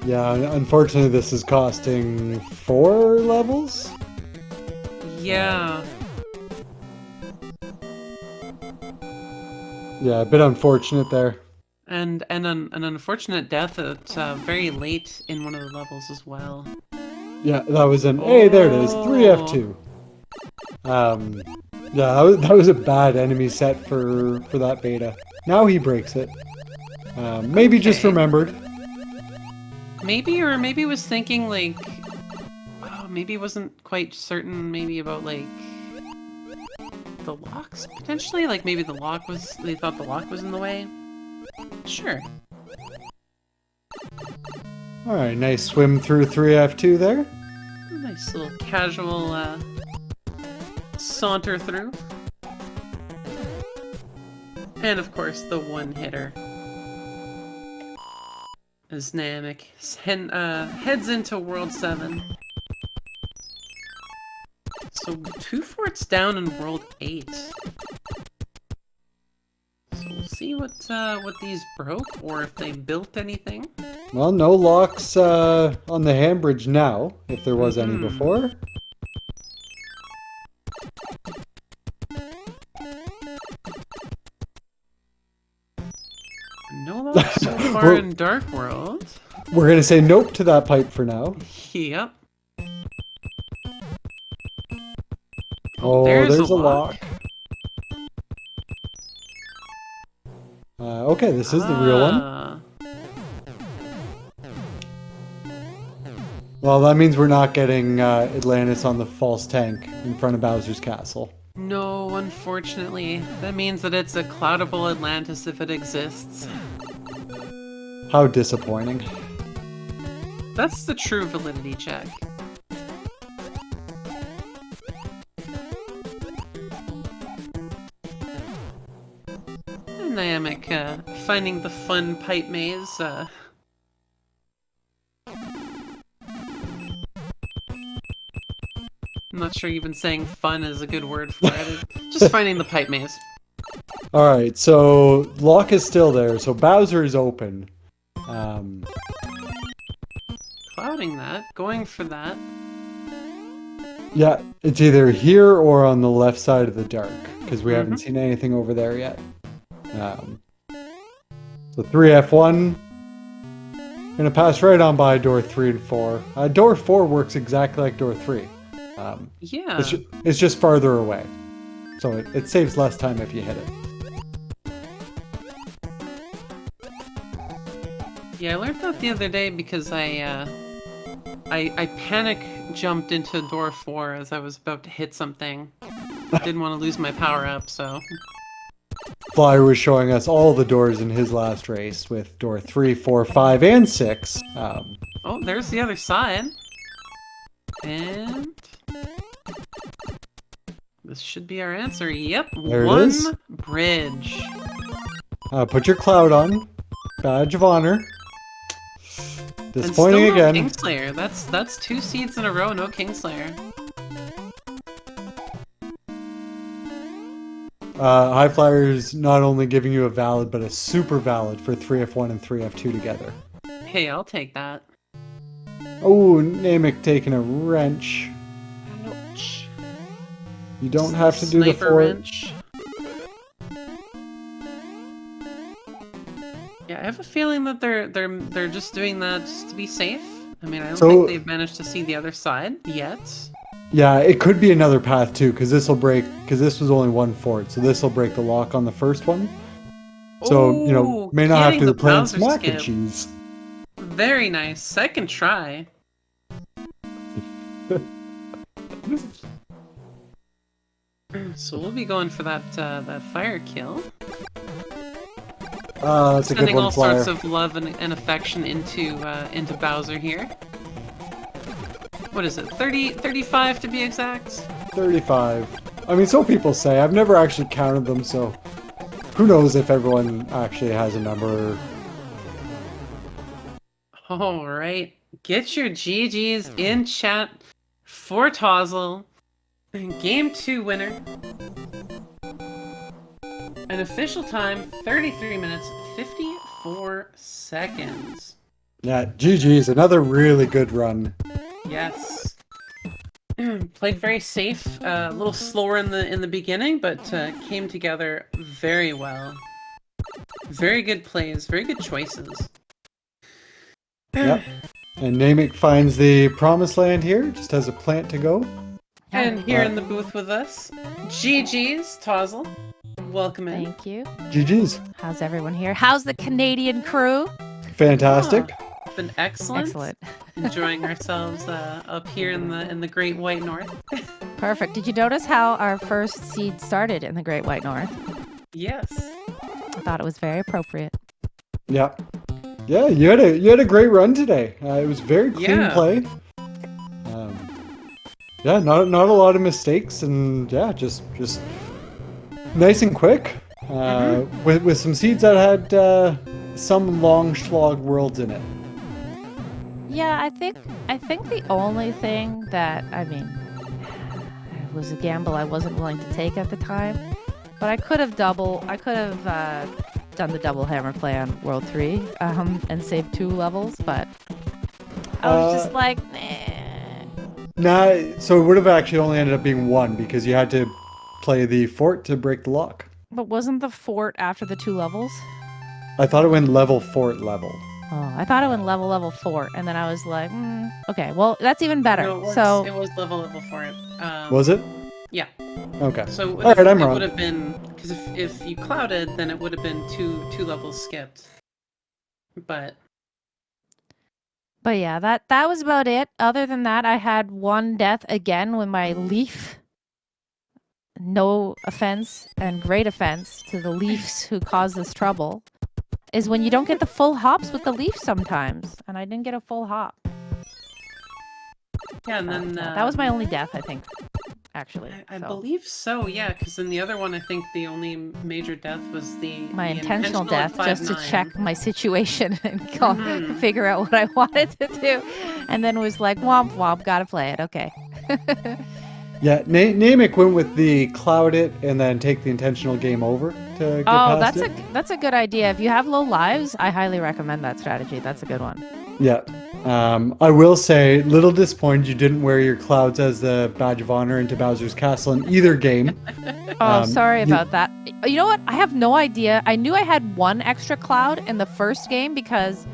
Yeah, unfortunately, this is costing 4 levels.
Yeah.
Yeah, a bit unfortunate there.
And an unfortunate death at very late in one of the levels as well.
Yeah, that was an... Hey, there it is. 3F2. Yeah, that was a bad enemy set for that beta. Now he breaks it. Maybe just
Okay.
remembered.
Maybe, or maybe was thinking like... Oh, maybe wasn't quite certain maybe about like... the locks, potentially? Like maybe the lock was... They thought the lock was in the way? Sure.
Alright, nice swim through 3F2 there.
Nice little casual saunter through. And of course, the one-hitter is niamek. Heads into World 7. So 2 forts down in World 8. So we'll see what these broke, or if they built anything.
Well, no locks on the handbridge now, if there was any before.
No locks so far in Dark World.
We're gonna say nope to that pipe for now.
Yep.
Oh, there's a lock. Okay, this is the real one. Well, that means we're not getting Atlantis on the false tank in front of Bowser's castle.
No, unfortunately. That means that it's a cloudable Atlantis if it exists.
How disappointing.
That's the true validity check. And niamek, finding the fun pipe maze, I'm not sure even saying fun is a good word for it. Just finding the pipe maze.
Alright, so lock is still there, so Bowser is open.
Clouding that, going for that.
Yeah, it's either here or on the left side of the dark, because we haven't seen anything over there yet. So 3F1, gonna pass right on by door 3 and 4. Door 4 works exactly like door 3.
Yeah.
It's just farther away, so it saves less time if you hit it.
Yeah, I learned that the other day because I panic jumped into door 4 as I was about to hit something. Didn't want to lose my power up, so...
Flyer was showing us all the doors in his last race with door 3, 4, 5, and 6.
Oh, there's the other side. And... this should be our answer. Yep,
there
one
it is.
Bridge.
Put your cloud on. Badge of honor. Disappointing
and still no
again.
Kingslayer. That's 2 seeds in a row, no Kingslayer.
High Flyer's not only giving you a valid, but a super valid for 3F1 and 3F2 together.
Hey, I'll take that.
Oh, niamek taking a wrench.
Ouch.
You don't have to do the
Sniper
fort.
wrench. Yeah, I have a feeling that they're just doing that just to be safe. I mean, I don't think they've managed to see the other side yet.
Yeah, it could be another path too, because this will break. Because this was only one fort, so this will break the lock on the first one. So you know, may not have to plant some mac and cheese.
Very nice, second try. So we'll be going for that fire kill.
That's a good
Sending
one,
all
Flyer.
sorts of love and affection into Bowser here. What is it? 35 to be exact?
35. I mean, so people say. I've never actually counted them, so who knows if everyone actually has a number.
Alright. Get your GGs in chat for t0zzle. Game 2 winner. An official time, 33 minutes, 54 4 seconds.
Yeah, GG's. Another really good run.
Yes. Played very safe. A little slower in the beginning, but came together very well. Very good plays. Very good choices.
Yep. And Namek finds the promised land here. Just has a plant to go.
And here in the booth with us, GG's t0zzle. Welcome in.
Thank you.
GG's.
How's everyone here? How's the Canadian crew?
Fantastic.
Been excellent.
Excellent.
Enjoying ourselves up here in the Great White North.
Perfect. Did you notice how our first seed started in the Great White North?
Yes.
I thought it was very appropriate.
Yeah. Yeah, you had a great run today. It was very clean play. Yeah, not a lot of mistakes, and yeah, just nice and quick. With some seeds that had some long slog worlds in it.
Yeah, I think the only thing that, I mean, it was a gamble I wasn't willing to take at the time, but I could have done the double hammer play on World 3 and saved 2 levels, but I was just like, nah.
Nah, so it would have actually only ended up being 1 because you had to play the fort to break the lock.
But wasn't the fort after the 2 levels?
I thought it went level fort level.
Oh, I thought it went level fort, and then I was like, okay, well, that's even better.
No,
so
it was level for it.
Was it?
Yeah.
Okay.
So
all right, I'm
it
wrong.
would have been, because if you clouded, then it would have been two levels skipped. But
yeah, that was about it. Other than that, I had 1 death again with my leaf. No offense and great offense to the leafs who cause this trouble, is when you don't get the full hops with the leaf sometimes. And I didn't get a full hop.
yeah, and then
that was my only death, I think, actually.
I believe so, yeah, because in the other one, I think the only major death was
my
the
intentional death,
at
just to
5-9.
check my situation and figure out what I wanted to do, and then was like, womp womp, gotta play it, okay.
Yeah, Namek went with the cloud it and then take the intentional game over to get past it.
That's a good idea. If you have low lives, I highly recommend that strategy. That's a good one.
Yeah. I will say, little disappointed you didn't wear your clouds as the badge of honor into Bowser's Castle in either game.
Sorry about that. You know what? I have no idea. I knew I had 1 extra cloud in the first game because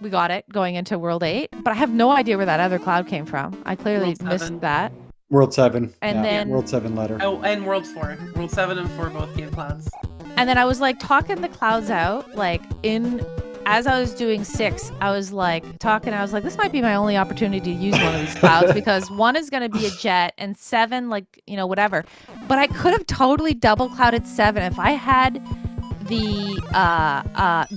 we got it going into World 8, but I have no idea where that other cloud came from. I clearly missed that.
World 7.
And then
World 7 letter.
Oh, and World 4. World 7 and 4 both gave clouds.
And then I was like talking the clouds out, like as I was doing 6, I was like talking, I was like, this might be my only opportunity to use one of these clouds because 1 is going to be a jet and 7, like, you know, whatever. But I could have totally double clouded 7 if I had the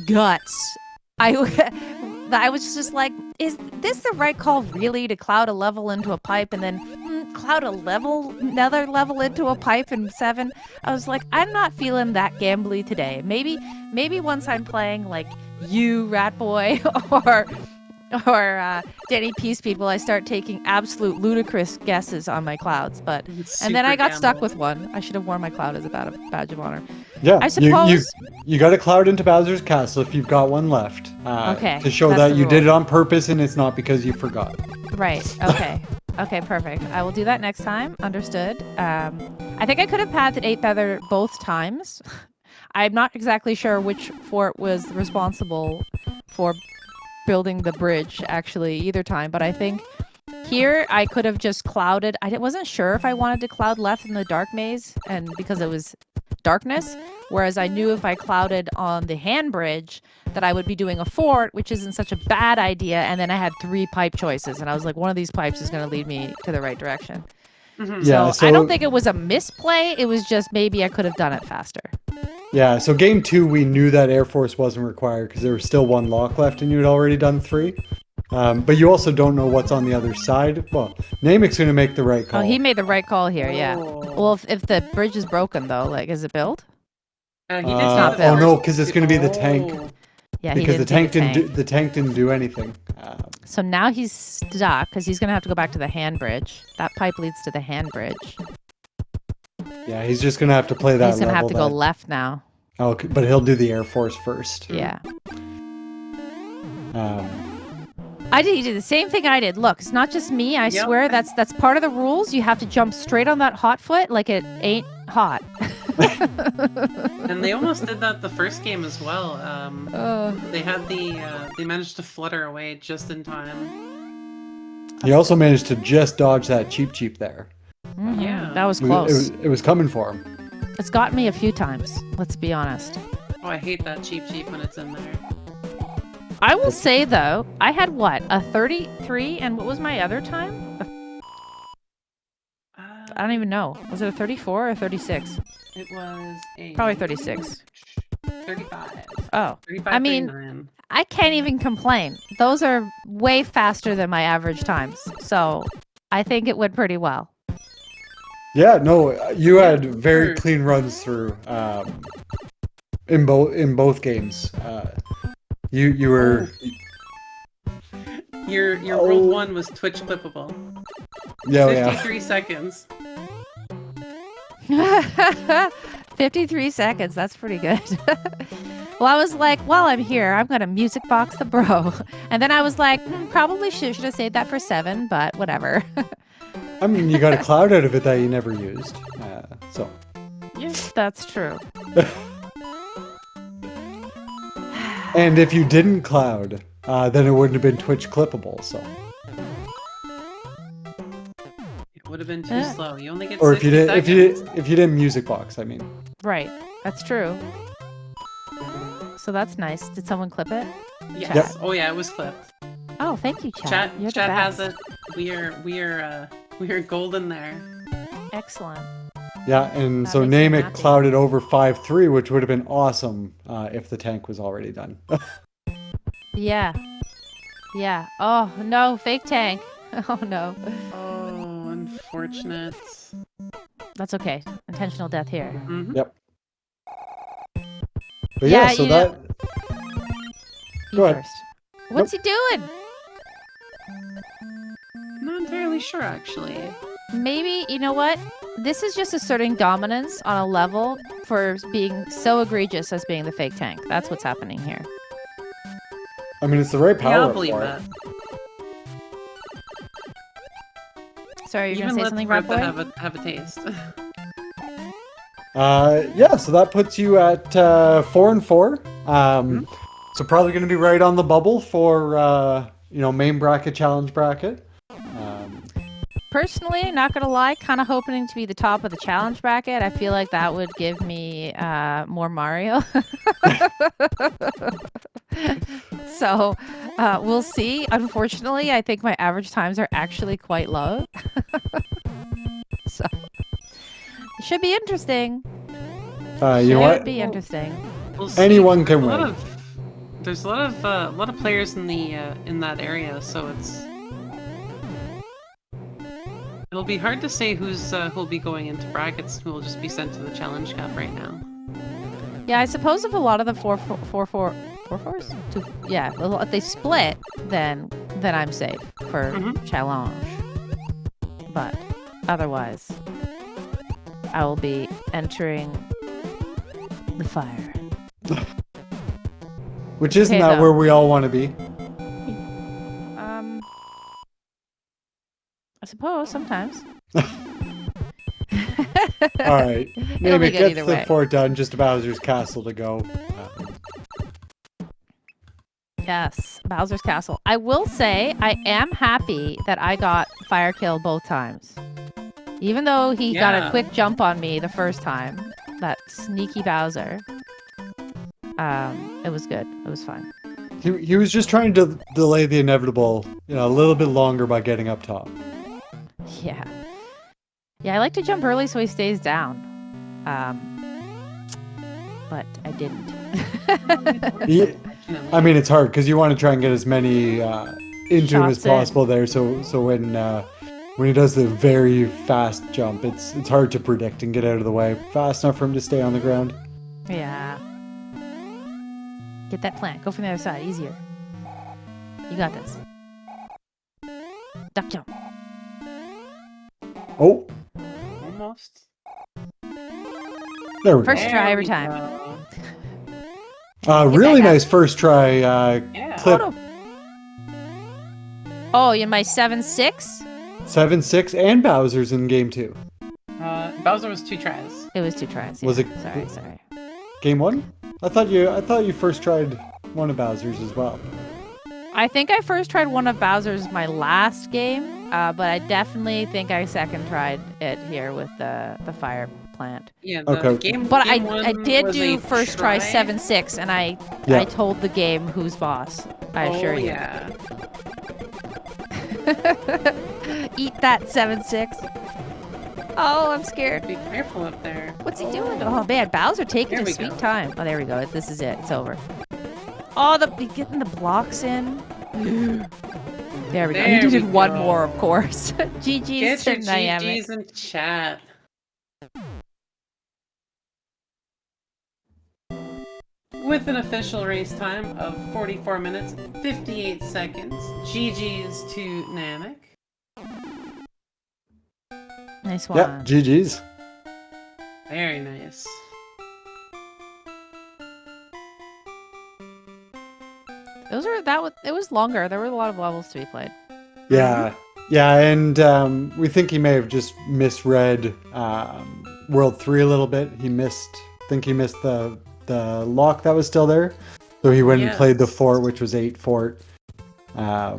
guts. I was just like, is this the right call really to cloud a level into a pipe and then cloud another level into a pipe in 7? I was like, I'm not feeling that gambly today. Maybe once I'm playing like you, Rat Boy, or Danny Peace People, I start taking absolute ludicrous guesses on my clouds. And then I got stuck with 1. I should have worn my cloud as a badge of honor.
Yeah,
I suppose
you got a cloud into Bowser's Castle if you've got 1 left.
Okay,
to show that you did it on purpose and it's not because you forgot.
Right. Okay. Okay, perfect. I will do that next time. Understood. I think I could have had the 8 feather both times. I'm not exactly sure which fort was responsible for building the bridge, actually, either time. But I think here I could have just clouded. I wasn't sure if I wanted to cloud left in the dark maze, and because it was darkness. Whereas I knew if I clouded on the hand bridge that I would be doing a fort, which isn't such a bad idea. And then I had 3 pipe choices. And I was like, one of these pipes is going to lead me to the right direction. Mm-hmm.
Yeah,
so I don't think it was a misplay. It was just maybe I could have done it faster.
Yeah, so game 2, we knew that Air Force wasn't required because there was still 1 lock left and you had already done 3. But you also don't know what's on the other side. Well, Namek's going to make the right call.
Oh, he made the right call here, yeah. Well, if the bridge is broken, though, like, is it built?
He did not build.
Oh, no, because it's going to be the tank.
Yeah,
because the tank didn't do anything.
So now he's stuck because he's going to have to go back to the hand bridge. That pipe leads to the hand bridge.
Yeah, he's just going to have to play that
He's going to have
level
to go left now.
Oh, but he'll do the Air Force first.
Yeah. You did the same thing I did. Look, it's not just me. I
Yep.
swear that's part of the rules. You have to jump straight on that hot foot like it ain't hot.
And they almost did that the first game as well. They had they managed to flutter away just in time.
He also managed to just dodge that cheap there.
Yeah.
That was close.
It was coming for him.
It's gotten me a few times. Let's be honest.
Oh, I hate that cheap when it's in there.
I will say though, I had what, a 33, and what was my other time? I don't even know. Was it a 34 or 36?
It was a
Probably 36.
35.
Oh,
35,
I mean,
39.
I can't even complain. Those are way faster than my average times, so I think it went pretty well.
Yeah, no, you had very
sure.
clean runs through in both games. You were
Your World 1 was Twitch clippable.
yeah
53 seconds.
53 seconds, that's pretty good. Well, I was like, while I'm here, I'm going to music box the bro. And then I was like, probably should have saved that for 7, but whatever.
I mean, you got a cloud out of it that you never used. So
Yes, that's true.
and if you didn't cloud, then it wouldn't have been Twitch clippable. So
It would have been too slow. You only get
or
60
if
seconds.
you didn't music box, I mean.
Right, that's true. So that's nice. Did someone clip it?
Yes.
Yep.
Oh yeah, it was clipped.
Oh, thank you, chat.
Chat
You're the
chat has
best.
it. We are golden there.
Excellent.
Yeah, and
That
so
makes me
niamek
happy.
clouded over 5-3, which would have been awesome if the tank was already done.
Yeah. Yeah. Oh, no, fake tank. Oh, no.
Oh, unfortunate.
That's okay. Intentional death here.
Mhm.
Yep. But yeah,
Yeah,
so
you know-
that
You
Go ahead.
first. What's he doing?
Not entirely sure actually.
Maybe, you know what? This is just asserting dominance on a level for being so egregious as being the fake tank. That's what's happening here.
I mean, it's the right power
Yeah, I'll
up
believe
for it.
that.
Sorry, you're
Even
going to say
let
something,
Bertha
Red Boy?
have a taste.
Yeah, so that puts you at 4-4. So probably going to be right on the bubble for main bracket, challenge bracket.
Personally, not gonna lie, kind of hoping to be the top of the challenge bracket. I feel like that would give me more Mario. So we'll see. Unfortunately, I think my average times are actually quite low. So it should be interesting.
You know
Should
what?
be interesting.
We'll see.
Anyone can
There's a lot
win.
There's a lot of players in the in that area, so it'll be hard to say who'll be going into brackets and who will just be sent to the challenge cup right now.
Yeah, I suppose if a lot of the 4-4s, if they split, then I'm safe for challenge. But otherwise, I will be entering the fire.
Which isn't
Okay,
that
though.
where we all want to be?
I suppose sometimes.
All right.
It'll be
Niamek
good
gets
either
the
way.
fort done, just Bowser's Castle to go.
Yes, Bowser's Castle. I will say I am happy that I got fire kill both times. Even though he got a
Yeah.
quick jump on me the first time, that sneaky Bowser. It was good. It was fine.
He was just trying to delay the inevitable, a little bit longer by getting up top.
Yeah. Yeah, I like to jump early so he stays down. But I didn't.
I mean, it's hard because you want to try and get as many into him as
Shots in.
possible there. So when he does the very fast jump, it's hard to predict and get out of the way fast enough for him to stay on the ground.
Yeah. Get that plant. Go from the other side. Easier. You got this. Duck jump.
Oh,
Almost.
there we
First
go.
try every
we
time.
go.
Really
that guy.
nice first try
Yeah.
clip.
Photo. Oh, in my 7-6?
7-6 and Bowser's in game 2.
Bowser was 2 tries.
It was 2 tries.
Was
yeah.
it-
Sorry.
Game 1? I thought you first tried one of Bowser's as well.
I think I first tried one of Bowser's my last game, but I definitely think I second tried it here with the fire plant.
Yeah,
Okay.
game.
But
game
I
one
did
was
do
a
first try 7-6, and I told the game who's boss. I assure you.
Yeah.
Eat that 7-6. Oh, I'm scared.
Be careful up there.
What's he doing? Oh man, Bowser taking
There
his
we
sweet
go.
time. Oh, there we go. This is it. It's over. Oh, getting the blocks in. There we go.
There
He
we
did one
go.
more, of course. GG's
Get
to
your
niamek.
GGs in chat. With an official race time of 44 minutes, 58 seconds. GG's to niamek.
Nice one.
Yeah, GG's.
Very nice.
It was longer. There were a lot of levels to be played.
Yeah, yeah, and we think he may have just misread World 3 a little bit. He missed the lock that was still there, so he went and played the
Yes.
fort, which was 8 fort.
Oh,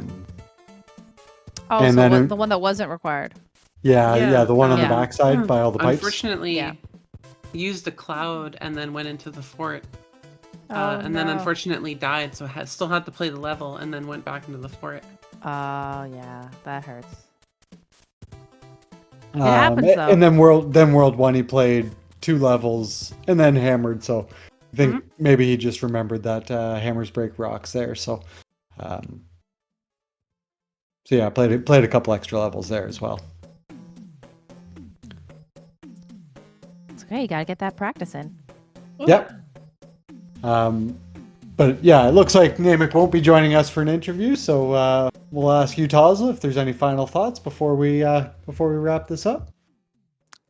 And
so
then
the one that wasn't required.
Yeah, the one on the
Yeah.
backside by all the pipes.
Unfortunately,
Yeah.
used the cloud and then went into the fort.
Oh,
And then
no.
unfortunately died, so still had to play the level and then went back into the fort.
Oh yeah, that hurts. It happens, though.
And then World 1 he played 2 levels and then hammered. So I think maybe he just remembered that hammers break rocks there. So yeah, played a couple extra levels there as well.
It's okay. You gotta get that practice in.
Yep. But yeah, it looks like niamek won't be joining us for an interview, so we'll ask you, t0zzle, if there's any final thoughts before we wrap this up.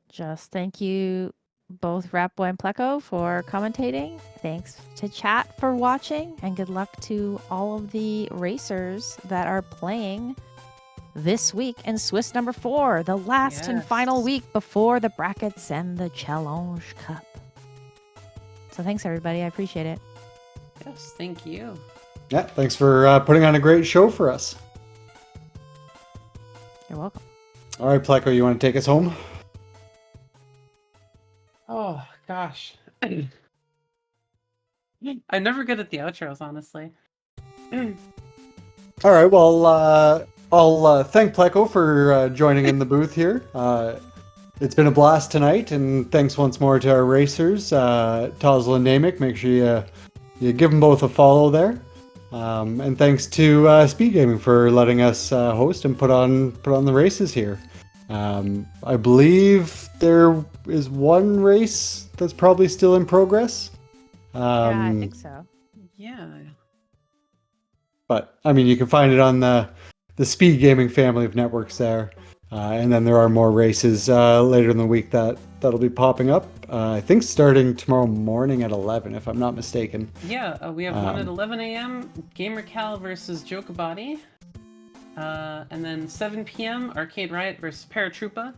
Just thank you both Rapboy and Pleco for commentating. Thanks to chat for watching, and good luck to all of the racers that are playing this week in Swiss number 4, the last and
Yes.
final week before the brackets and the Challenge Cup. So thanks everybody, I appreciate it.
Yes, thank you.
Yeah, thanks for putting on a great show for us.
You're welcome.
All right, Pleco, you want to take us home?
Oh, gosh. I'm never good at the outros, honestly.
All right, well, I'll thank Pleco for joining in the booth here. It's been a blast tonight, and thanks once more to our racers, t0zzle and niamek. Make sure you give them both a follow there. And thanks to SpeedGaming for letting us host and put on the races here. I believe there is one race that's probably still in progress.
Yeah, I think so.
Yeah.
But I mean, you can find it on the SpeedGaming family of networks there. And then there are more races later in the week that'll be popping up. I think starting tomorrow morning at 11, if I'm not mistaken.
Yeah, we have one at 11 a.m. GamerCal versus Jokabody. And then 7 p.m. Arcade Riot versus Paratroopa.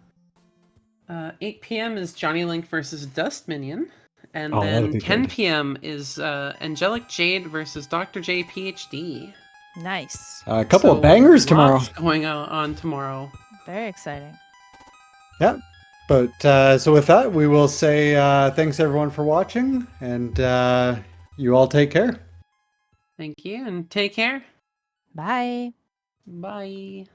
8 p.m. is Johnny Link versus Dust Minion. And
that'll
then
be
10
good.
p.m. is Angelic Jade versus Dr. J PhD.
Nice.
A couple
So
of bangers tomorrow.
lots going on tomorrow.
Very exciting.
Yeah. But so with that, we will say thanks everyone for watching, and you all take care.
Thank you, and take care.
Bye.
Bye.